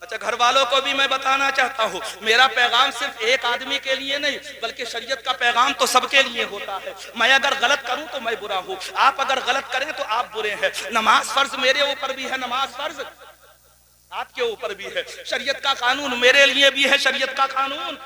अच्छा घर वालों को भी मैं बताना चाहता हूँ, मेरा पैगाम सिर्फ एक आदमी के लिए नहीं बल्कि शरीयत का पैगाम तो सबके लिए होता है। मैं अगर गलत करूँ तो मैं बुरा हूँ, आप अगर गलत करें तो आप बुरे हैं। नमाज फर्ज मेरे ऊपर भी है, नमाज फर्ज आपके ऊपर भी है, शरीयत का कानून मेरे लिए भी है, शरीयत का कानून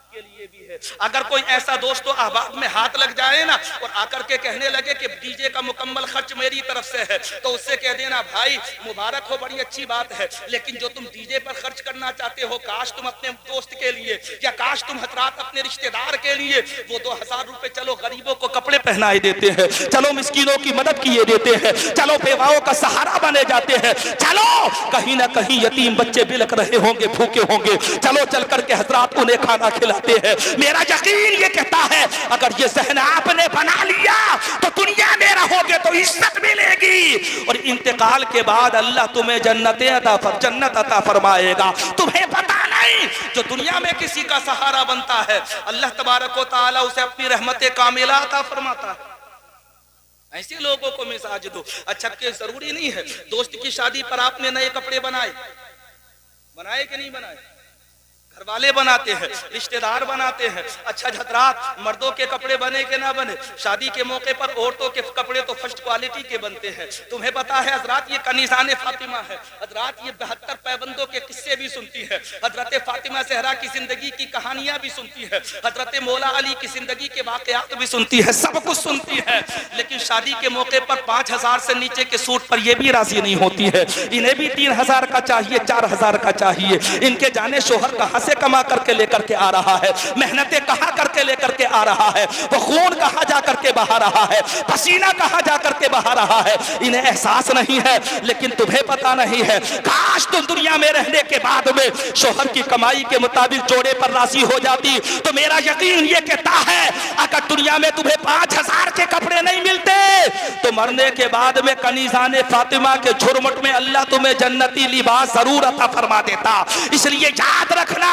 के लिए भी है। अगर कोई ऐसा दोस्त तो अहबाब में हाथ लग जाए ना और आकर के कहने लगे कि डीजे का मुकम्मल खर्च मेरी तरफ से है, तो उससे कह देना भाई मुबारक हो, बड़ी अच्छी बात है, लेकिन जो तुम डीजे पर खर्च करना चाहते हो, काश तुम अपने दोस्त के लिए या काश तुम हजरात अपने रिश्तेदार के लिए वो 2000 रुपए चलो गरीबों को कपड़े पहनाए देते हैं, चलो मिस्कीनों की मदद किए देते हैं, चलो बेवाओं का सहारा बने जाते हैं, चलो कहीं ना कहीं यतीम बच्चे बिलख रहे होंगे, भूखे होंगे, चलो चल करके हजरात उन्हें खाना खिलाते हैं। मेरा यकीन ये कहता है अगर ये ज़हन आपने बना लिया तो दुनिया में रहोगे तो इज्जत मिलेगी और इंतकाल के बाद अल्लाह तुम्हें जन्नत अता फरमाएगा। तुम्हें पता नहीं जो दुनिया में किसी का सहारा बनता है अल्लाह तबारक व तआला उसे अपनी रहमत कामिला अता फरमाता है। ऐसे लोगों को मिजाज दो। अच्छा कि जरूरी नहीं है दोस्त की शादी पर आपने नए कपड़े बनाए कि नहीं बनाए? घर वाले बनाते हैं, रिश्तेदार बनाते हैं। अच्छा हजरात मर्दों के कपड़े बने के ना बने, शादी के मौके पर औरतों के कपड़े तो फर्स्ट क्वालिटी के बनते हैं। तुम्हें पता है हजरात ये कनीज़ाने फातिमा है, हजरात ये 72 पैबंदों के किस्से भी सुनती है, हजरत फातिमा ज़हरा की जिंदगी की कहानियां भी सुनती है, हजरत मौला अली की जिंदगी के वाकयात भी सुनती है, सब कुछ सुनती है, लेकिन शादी के मौके पर 5000 से नीचे के सूट पर ये भी राजी नहीं होती है। इन्हें भी 3000 का चाहिए, 4000 का चाहिए। इनके जाने शोहर कहां से कमा करके लेकर के आ रहा है, मेहनतें कहां करके लेकर के आ रहा है, वो खून कहां जा करके बहा रहा है, पसीना कहां जा करके बहा रहा है, इन्हें एहसास नहीं है। लेकिन तुम्हें पता नहीं है काश तुम दुनिया में रहने के बाद में शोहर की कमाई के मुताबिक जोड़े पर राजी हो जाती तो मेरा यकीन ये कहता है अगर दुनिया में तुम्हें 5000 के कपड़े नहीं मिलते तो मरने के बाद में कनीज़ाने फातिमा के झुरमुट में अल्लाह तुम्हें जन्नती लिबास जरूर अता फरमा देता। इसलिए याद रखना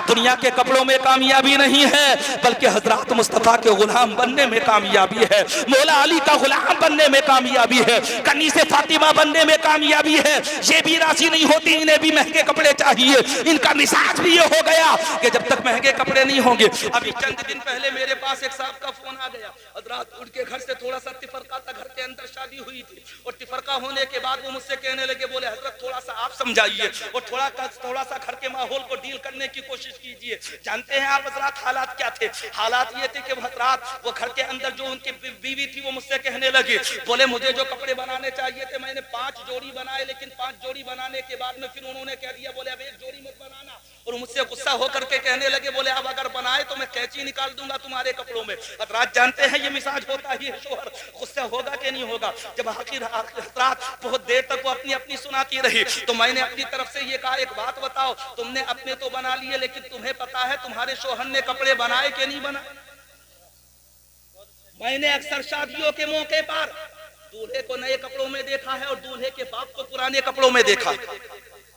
दुनिया के कपड़ों में कामयाबी नहीं है बल्कि हजरत मुस्तफा के गुलाम बनने में कामयाबी है, मौला अली का गुलाम बनने में कामयाबी है, कनीज़े फातिमा बनने में कामयाबी है। ये भी राजी नहीं होती, इन्हें भी महंगे कपड़े चाहिए। इनका मिजाज भी ये हो गया कि जब तक महंगे कपड़े नहीं होंगे। अभी चंद दिन पहले मेरे पास एक साहब का फोन आ गया, हजरत उनके घर से थोड़ा सा तिफरका था, घर के अंदर शादी हुई थी और तिफरका होने के बाद वो मुझसे कहने लगे, बोले हजरत थोड़ा सा आप समझाइए और थोड़ा सा घर के माहौल को डील करने की कोशिश कीजिए। जानते हैं आप हजरात हालात क्या थे? हालात ये थे कि हजरात वो घर के अंदर जो उनकी बीवी थी वो मुझसे कहने लगी, बोले मुझे जो कपड़े बनाने चाहिए थे मैंने 5 जोड़ी बनाए, लेकिन 5 जोड़ी बनाने के बाद में फिर उन्होंने कह दिया बोले अब 1 जोड़ी मत बनाना। और मुझसे गुस्सा होकर के कहने लगे, बोले अब अगर बनाए तो मैं कैंची निकाल दूंगा तुम्हारे कपड़ों में। हजरात जानते हैं ये मिजाज होता ही है शोहर, गुस्सा होगा कि नहीं होगा। जब आखिर हजरात बहुत देर तक वो अपनी सुनाती रही तो मैंने अपनी तरफ से ये कहा, एक बात बताओ, तुमने अपने तो बना लिए लेकिन तुम्हें पता है तुम्हारे शोहर ने कपड़े बनाए कि नहीं बनाए? मैंने अक्सर शादियों के मौके पर दूल्हे को नए कपड़ों में देखा है और दूल्हे के बाप को पुराने कपड़ों में देखा।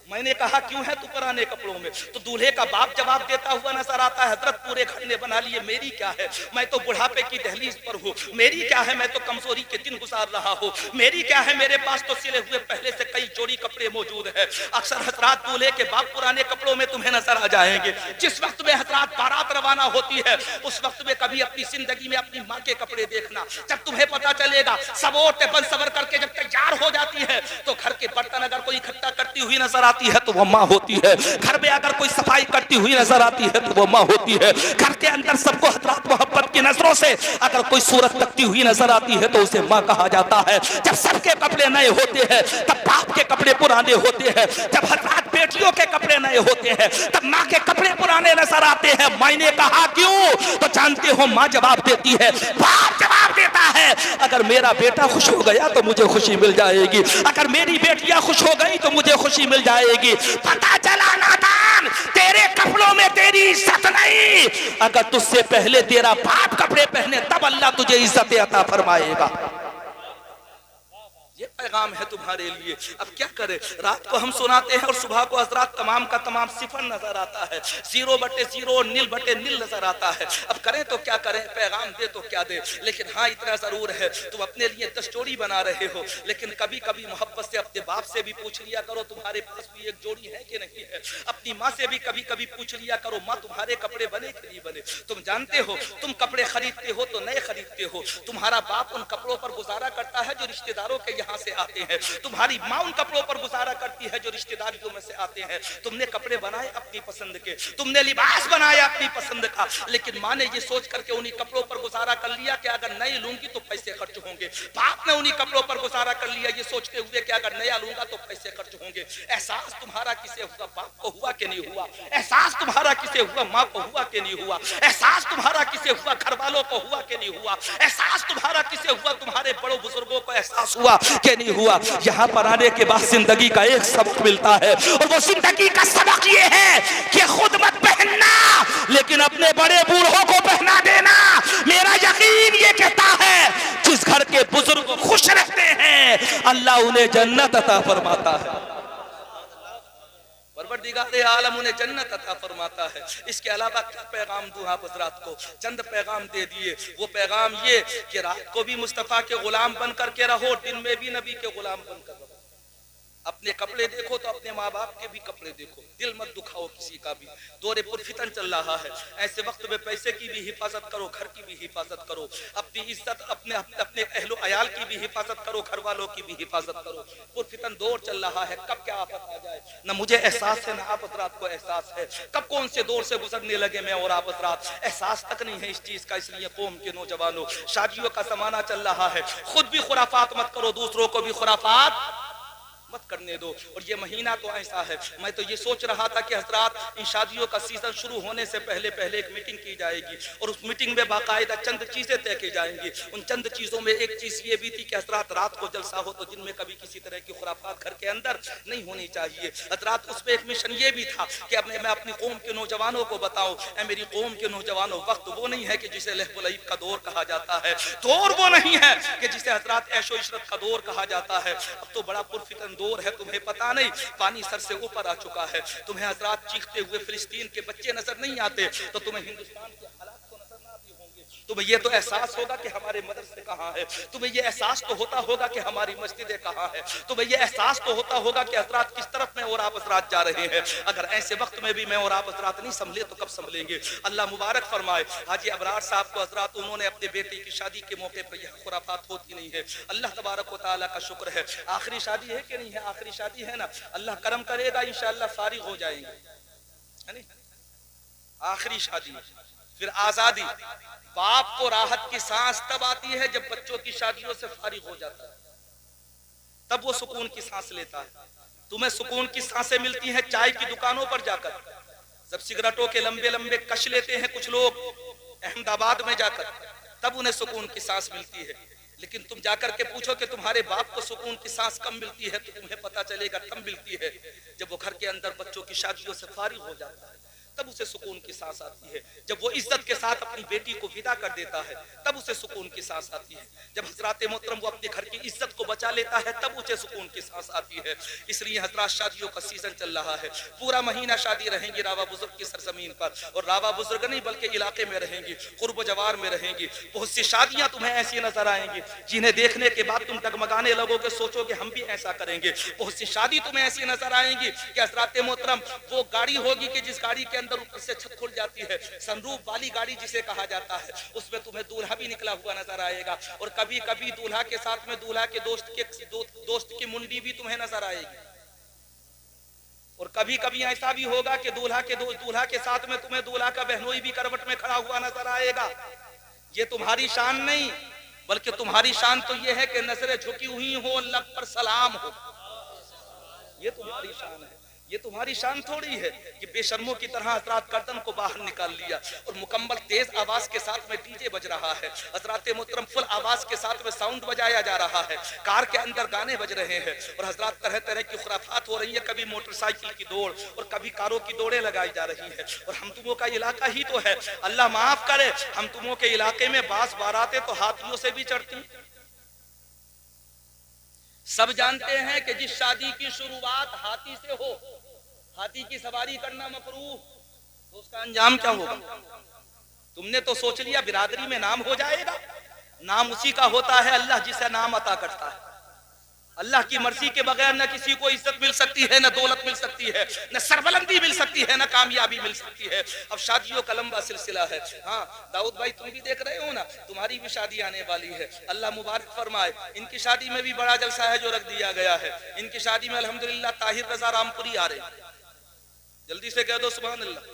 मैंने कहा क्यों है तू पुराने कपड़ों में? तो दूल्हे का बाप जवाब देता हुआ नजर आता है, हजरत पूरे घर ने बना लिए, मेरी क्या है, मैं तो बुढ़ापे की दहलीज पर हूँ, मेरी क्या है, मैं तो कमजोरी के दिन गुजार रहा हूँ, मेरी क्या है, मेरे पास तो सिले हुए पहले से कई जोड़ी कपड़े मौजूद है। अक्सर हजरात दूल्हे के बाप पुराने कपड़ों में तुम्हें नजर आ जाएंगे। जिस वक्त में हजरात बारात रवाना होती है उस वक्त में कभी अपनी जिंदगी में अपनी माँ के कपड़े देखना, जब तुम्हें पता चलेगा सब औरतें बन सबर करके जब तैयार हो जाती है तो घर के बर्तन अगर कोई इकट्ठा करती हुई नजर आती है तो वो माँ होती है, घर में अगर कोई सफाई करती हुई नजर आती है तो वो माँ होती है, घर के अंदर सबको हजरात मोहब्बत की नजरों से अगर कोई सूरत तकती हुई नजर आती है तो उसे माँ कहा जाता है। जब सबके कपड़े नए होते हैं तब बाप के कपड़े पुराने होते हैं, जब हजरात बेटियों के कपड़े नए होते हैं तब माँ के कपड़े पुराने नजर आते हैं। मैंने कहा क्यों? तो जानते हो माँ जवाब देती है, बाप जवाब देता है, अगर मेरा बेटा खुश हो गया तो मुझे खुशी मिल जाएगी, अगर मेरी बेटियां खुश हो गई तो मुझे खुशी मिल जाएगी। पता चला नादान, तेरे कपड़ों में तेरी इज्जत नहीं, अगर तुझसे पहले तेरा बाप कपड़े पहने तब अल्लाह तुझे इज्जत अता फरमाएगा। ये पैगाम है तुम्हारे लिए। अब क्या करें, रात को हम सुनाते हैं और सुबह को हजरात तमाम का तमाम सिफर नजर आता है, 0/0 और निल बटे निल नजर आता है। अब करें तो क्या करें, पैगाम दे तो क्या दे। लेकिन हाँ इतना जरूर है, तुम अपने लिए 10 जोड़ी बना रहे हो, लेकिन कभी कभी मोहब्बत से अपने बाप से भी पूछ लिया करो तुम्हारे पास भी 1 जोड़ी है कि नहीं है। अपनी माँ से भी कभी कभी पूछ लिया करो, माँ तुम्हारे कपड़े बने कि नहीं बने। तुम जानते हो तुम कपड़े खरीदते हो तो नए खरीदते हो, तुम्हारा बाप उन कपड़ों पर गुजारा करता है जो रिश्तेदारों के यहाँ से आते हैं, तुम्हारी माँ उन कपड़ों पर गुजारा करती है जो रिश्तेदारियों में से आते हैं। तुमने कपड़े बनाए अपनी पसंद के, तुमने लिबास बनाया अपनी पसंद का, लेकिन माँ ने ये सोच करके उन्हीं कपड़ों पर गुजारा कर लिया कि अगर नए लूंगी तो पैसे खर्च होंगे। बाप ने उन्हीं कपड़ों पर गुजारा कर लिया ये सोचते हुए कि अगर नया लूंगा तो पैसे खर्च होंगे। एहसास तुम्हारा किसे हुआ? बाप को हुआ कि नहीं हुआ? एहसास तुम्हारा किसे हुआ? माँ को हुआ कि नहीं हुआ? एहसास तुम्हारा किसे हुआ? घर वालों को हुआ कि नहीं हुआ? एहसास तुम्हारा किसे हुआ? तुम्हारे बड़ों बुजुर्गों को एहसास हुआ कि नहीं हुआ? यहाँ पर आने के बाद जिंदगी का एक सबक मिलता है, और वो जिंदगी का सबक ये है कि खुद मत पहनना लेकिन अपने बड़े बूढ़ों को पहना देना। मेरा यकीन ये कहता है जिस घर के बुजुर्ग खुश रहते हैं अल्लाह उन्हें जन्नत अता फरमाता है, परवरदिगार आलम उन्हें जन्नत अता फरमाता है। इसके अलावा क्या पैगाम दूं आप हज़रात को? चंद पैगाम दे दिए। वो पैगाम ये कि रात को भी मुस्तफ़ा के गुलाम बन करके रहो, दिन में भी नबी के गुलाम बनकर रहो। अपने कपड़े देखो तो अपने माँ बाप के भी कपड़े देखो, दिल मत दुखाओ किसी का भी। दौरे पुरफितन चल रहा है, ऐसे वक्त में पैसे की भी हिफाजत करो, घर की भी हिफाजत करो, अपनी इज्जत अपने अपने अहलो अयाल की भी हिफाजत करो, घर वालों की भी हिफाजत करो। पुरफितन दौर चल रहा है, कब क्या आफत आ जाए न मुझे एहसास है, न आप हज़रात को एहसास है। कब कौन से दौर से गुजरने लगे मैं और आप हज़रात, एहसास तक नहीं है इस चीज का। इसलिए कौम के नौजवानों, शादियों का जमाना चल रहा है, खुद भी खुराफात मत करो, दूसरों को भी खुराफात मत करने दो। और ये महीना तो ऐसा है, मैं तो ये सोच रहा था कि हजरात इन शादियों का सीजन शुरू होने से पहले पहले एक मीटिंग की जाएगी और उस मीटिंग में बाकायदा चंद चीजें तय की जाएंगी। उन चंद चीजों में एक चीज ये भी थी कि हजरात रात को जलसा हो तो जिनमें कभी किसी तरह की खुराफात घर के अंदर नहीं होनी चाहिए। हजरात उसमें एक मिशन ये भी था कि अब मैं अपनी कौम के नौजवानों को बताऊं, मेरी कौम के नौजवानों, वक्त वो नहीं है कि जिसे लहबुलईब का दौर कहा जाता है, दौर वो नहीं है कि जिसे हजरात ऐशो इशरत का दौर कहा जाता है। अब तो बड़ा पुरफितन दौर है, तुम्हें पता नहीं, पानी सर से ऊपर आ चुका है। तुम्हें हजरात चीखते हुए फिलिस्तीन के बच्चे नजर नहीं आते तो तुम्हें हिंदुस्तान के हालात तो नजर ना आती होंगे। तुम्हें ये तो एहसास होगा कि हमारे मदरसे कहाँ है, तुम्हें ये एहसास तो होता होगा कि हमारी मस्जिदें कहाँ है, तुम्हें ये एहसास तो होता होगा कि हजरात किस तरफ में और आप हजरात जा रहे हैं। अगर ऐसे वक्त में भी मैं और आप हजरात नहीं संभले तो कब संभलेंगे? अल्लाह मुबारक फरमाए हाजी अबरार साहब को हजरात, उन्होंने अपने बेटे की शादी के मौके पर यह खुराफात होती नहीं है। अल्लाह तबारक व तआला का शुक्र है, आखिरी शादी है कि नहीं है? आखिरी शादी है ना, अल्लाह करम करेगा इंशाअल्लाह फारिग हो जाएंगे, है नहीं? आखिरी शादी, फिर आजादी। बाप को राहत की सांस तब आती है जब बच्चों की शादियों से फारिग हो जाता है, तब वो सुकून की सांस लेता है। तुम्हें सुकून की सांसें मिलती हैं चाय की दुकानों पर जाकर, जब सिगरेटों के लंबे लंबे कश लेते हैं कुछ लोग अहमदाबाद में जाकर, तब उन्हें सुकून की सांस मिलती है। लेकिन तुम जाकर के पूछो कि तुम्हारे बाप को सुकून की सांस कब मिलती है, तो तुम्हें पता चलेगा तब मिलती है जब वो घर के अंदर बच्चों की शादियों से फारिग हो जाता है, तब उसे सुकून की सांस आती है। जब वो इज्जत के साथ अपनी बेटी को विदा कर देता है तब उसे सुकून की सांस आती है। जब हजरात मोहतरम वो अपने घर की इज्जत को बचा लेता है तब उसे सुकून की सांस आती है। इसलिए हजरात शादियों का सीजन चल रहा है, पूरा महीना शादी रहेंगी रावा बुजुर्ग की सरजमीन पर, और रावा बुजुर्ग नहीं बल्कि इलाके में रहेंगी, कुर्ब जवार में रहेंगी। बहुत सी शादियां तुम्हें ऐसी नजर आएंगी जिन्हें देखने के बाद तुम डगमगाने लगोगे, सोचोगे हम भी ऐसा करेंगे। बहुत सी शादी तुम्हें ऐसी नजर आएंगी कि हजरात मोहतरम वो गाड़ी होगी कि जिस गाड़ी के अंदर ऊपर से छत खुल जाती है, सनरूफ वाली गाड़ी जिसे कहा जाता है, उसमें तुम्हें दूल्हा भी निकला हुआ नजर आएगा, और कभी कभी दूल्हा के साथ में दूल्हा के दोस्त की मुंडी भी तुम्हें नजर आएगी। और कभी कभी ऐसा भी होगा कि दूल्हा के साथ में तुम्हें दूल्हा का बहनोई भी करवट में खड़ा हुआ नजर आएगा। ये तुम्हारी शान नहीं, बल्कि तुम्हारी शान तो ये है कि नजरें झुकी हुई हो, लब पर सलाम हो, ये तुम्हारी शान है। ये तुम्हारी शान थोड़ी है कि बेशर्मों की तरह हजरात गर्दन को बाहर निकाल लिया और मुकम्मल तेज आवाज के साथ में डीजे बज रहा है, हजरात मोहतरम फुल आवाज के साथ में साउंड बजाया जा रहा है, कार के अंदर गाने बज रहे हैं और हजरात तरह तरह की खुराफात हो रही है। कभी मोटरसाइकिल की दौड़ और कभी कारों की दौड़ें लगाई जा रही है। और हम तुमों का इलाका ही तो है, अल्लाह माफ करे, हम तुमों के इलाके में बास बारातें तो हाथियों से भी चढ़ती। सब जानते हैं कि जिस शादी की शुरुआत हाथी से हो, हाथी की सवारी करना मकरूह, तो उसका अंजाम क्या होगा? तुमने तो सोच लिया बिरादरी में नाम हो जाएगा। नाम उसी का होता है अल्लाह जिसे नाम अता करता है। अल्लाह की मर्जी के बगैर न किसी को इज्जत मिल सकती है, न दौलत मिल सकती है, न सरबलंदी मिल सकती है, न कामयाबी मिल सकती है। अब शादियों का लंबा सिलसिला है। हाँ दाऊद भाई तुम भी देख रहे हो ना, तुम्हारी भी शादी आने वाली है, अल्लाह मुबारक फरमाए। इनकी शादी में भी बड़ा जलसा है जो रख दिया गया है। इनकी शादी में अल्हम्दुलिल्लाह ताहिर रजा रामपुरी आ रहे, जल्दी से कह दो सुभान अल्लाह।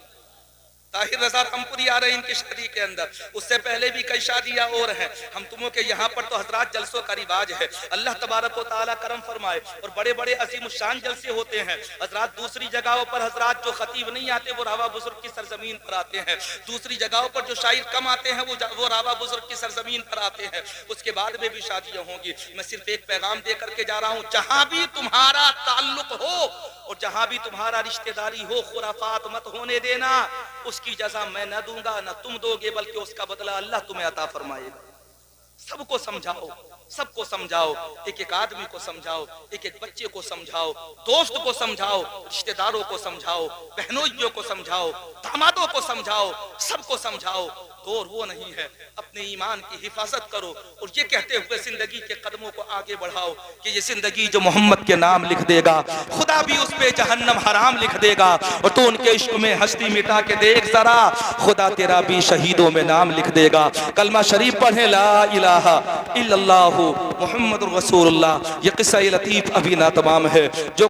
ताहिर रजा रामपुरी आ रहे हैं इनकी शादी के अंदर। उससे पहले भी कई शादियां और हैं। हम तुमों के यहाँ पर तो हजरात जलसों का रिवाज है। अल्लाह तबारक व तआला करम फरमाए और बड़े बड़े अजीम शान जलसे होते हैं। हजरात दूसरी जगहों पर हजरात जो खतीब नहीं आते वो रावा बुजुर्ग की सरजमीन पर आते हैं। दूसरी जगहों पर जो शायर कम आते हैं वो रावा बुजुर्ग की सरजमीन पर आते हैं। उसके बाद में भी शादियां होंगी। मैं सिर्फ एक पैगाम दे करके जा रहा हूँ, जहां भी तुम्हारा ताल्लुक हो और जहां भी तुम्हारा रिश्तेदारी हो, खुराफात मत होने देना। उसकी जज़ा मैं न दूंगा न तुम दोगे, बल्कि उसका बदला अल्लाह तुम्हें अता फरमाएगा। सबको समझाओ, सबको समझाओ, एक एक आदमी को समझाओ, एक एक बच्चे को समझाओ, दोस्त को समझाओ, रिश्तेदारों को समझाओ, बहनोइयों को समझाओ, दामादों को समझाओ, सबको समझाओ। और वो नहीं है, अपने ईमान की हिफाजत करो और ये कहते हुए जिंदगी के कदमों को आगे बढ़ाओ कि ये जिंदगी जो मोहम्मद के नाम लिख देगा, खुदा भी उस पे जहन्नम हराम लिख देगा। और तो उनके इश्क में हस्ती मिटा के देख जरा, खुदा तेरा भी शहीदों में नाम लिख देगा। कलमा शरीफ पढ़े ला इलाहा इल्लल्लाहु मुहम्मदुर रसूलुल्लाह। ये किस्सा लतीफ अभी ना तमाम है जो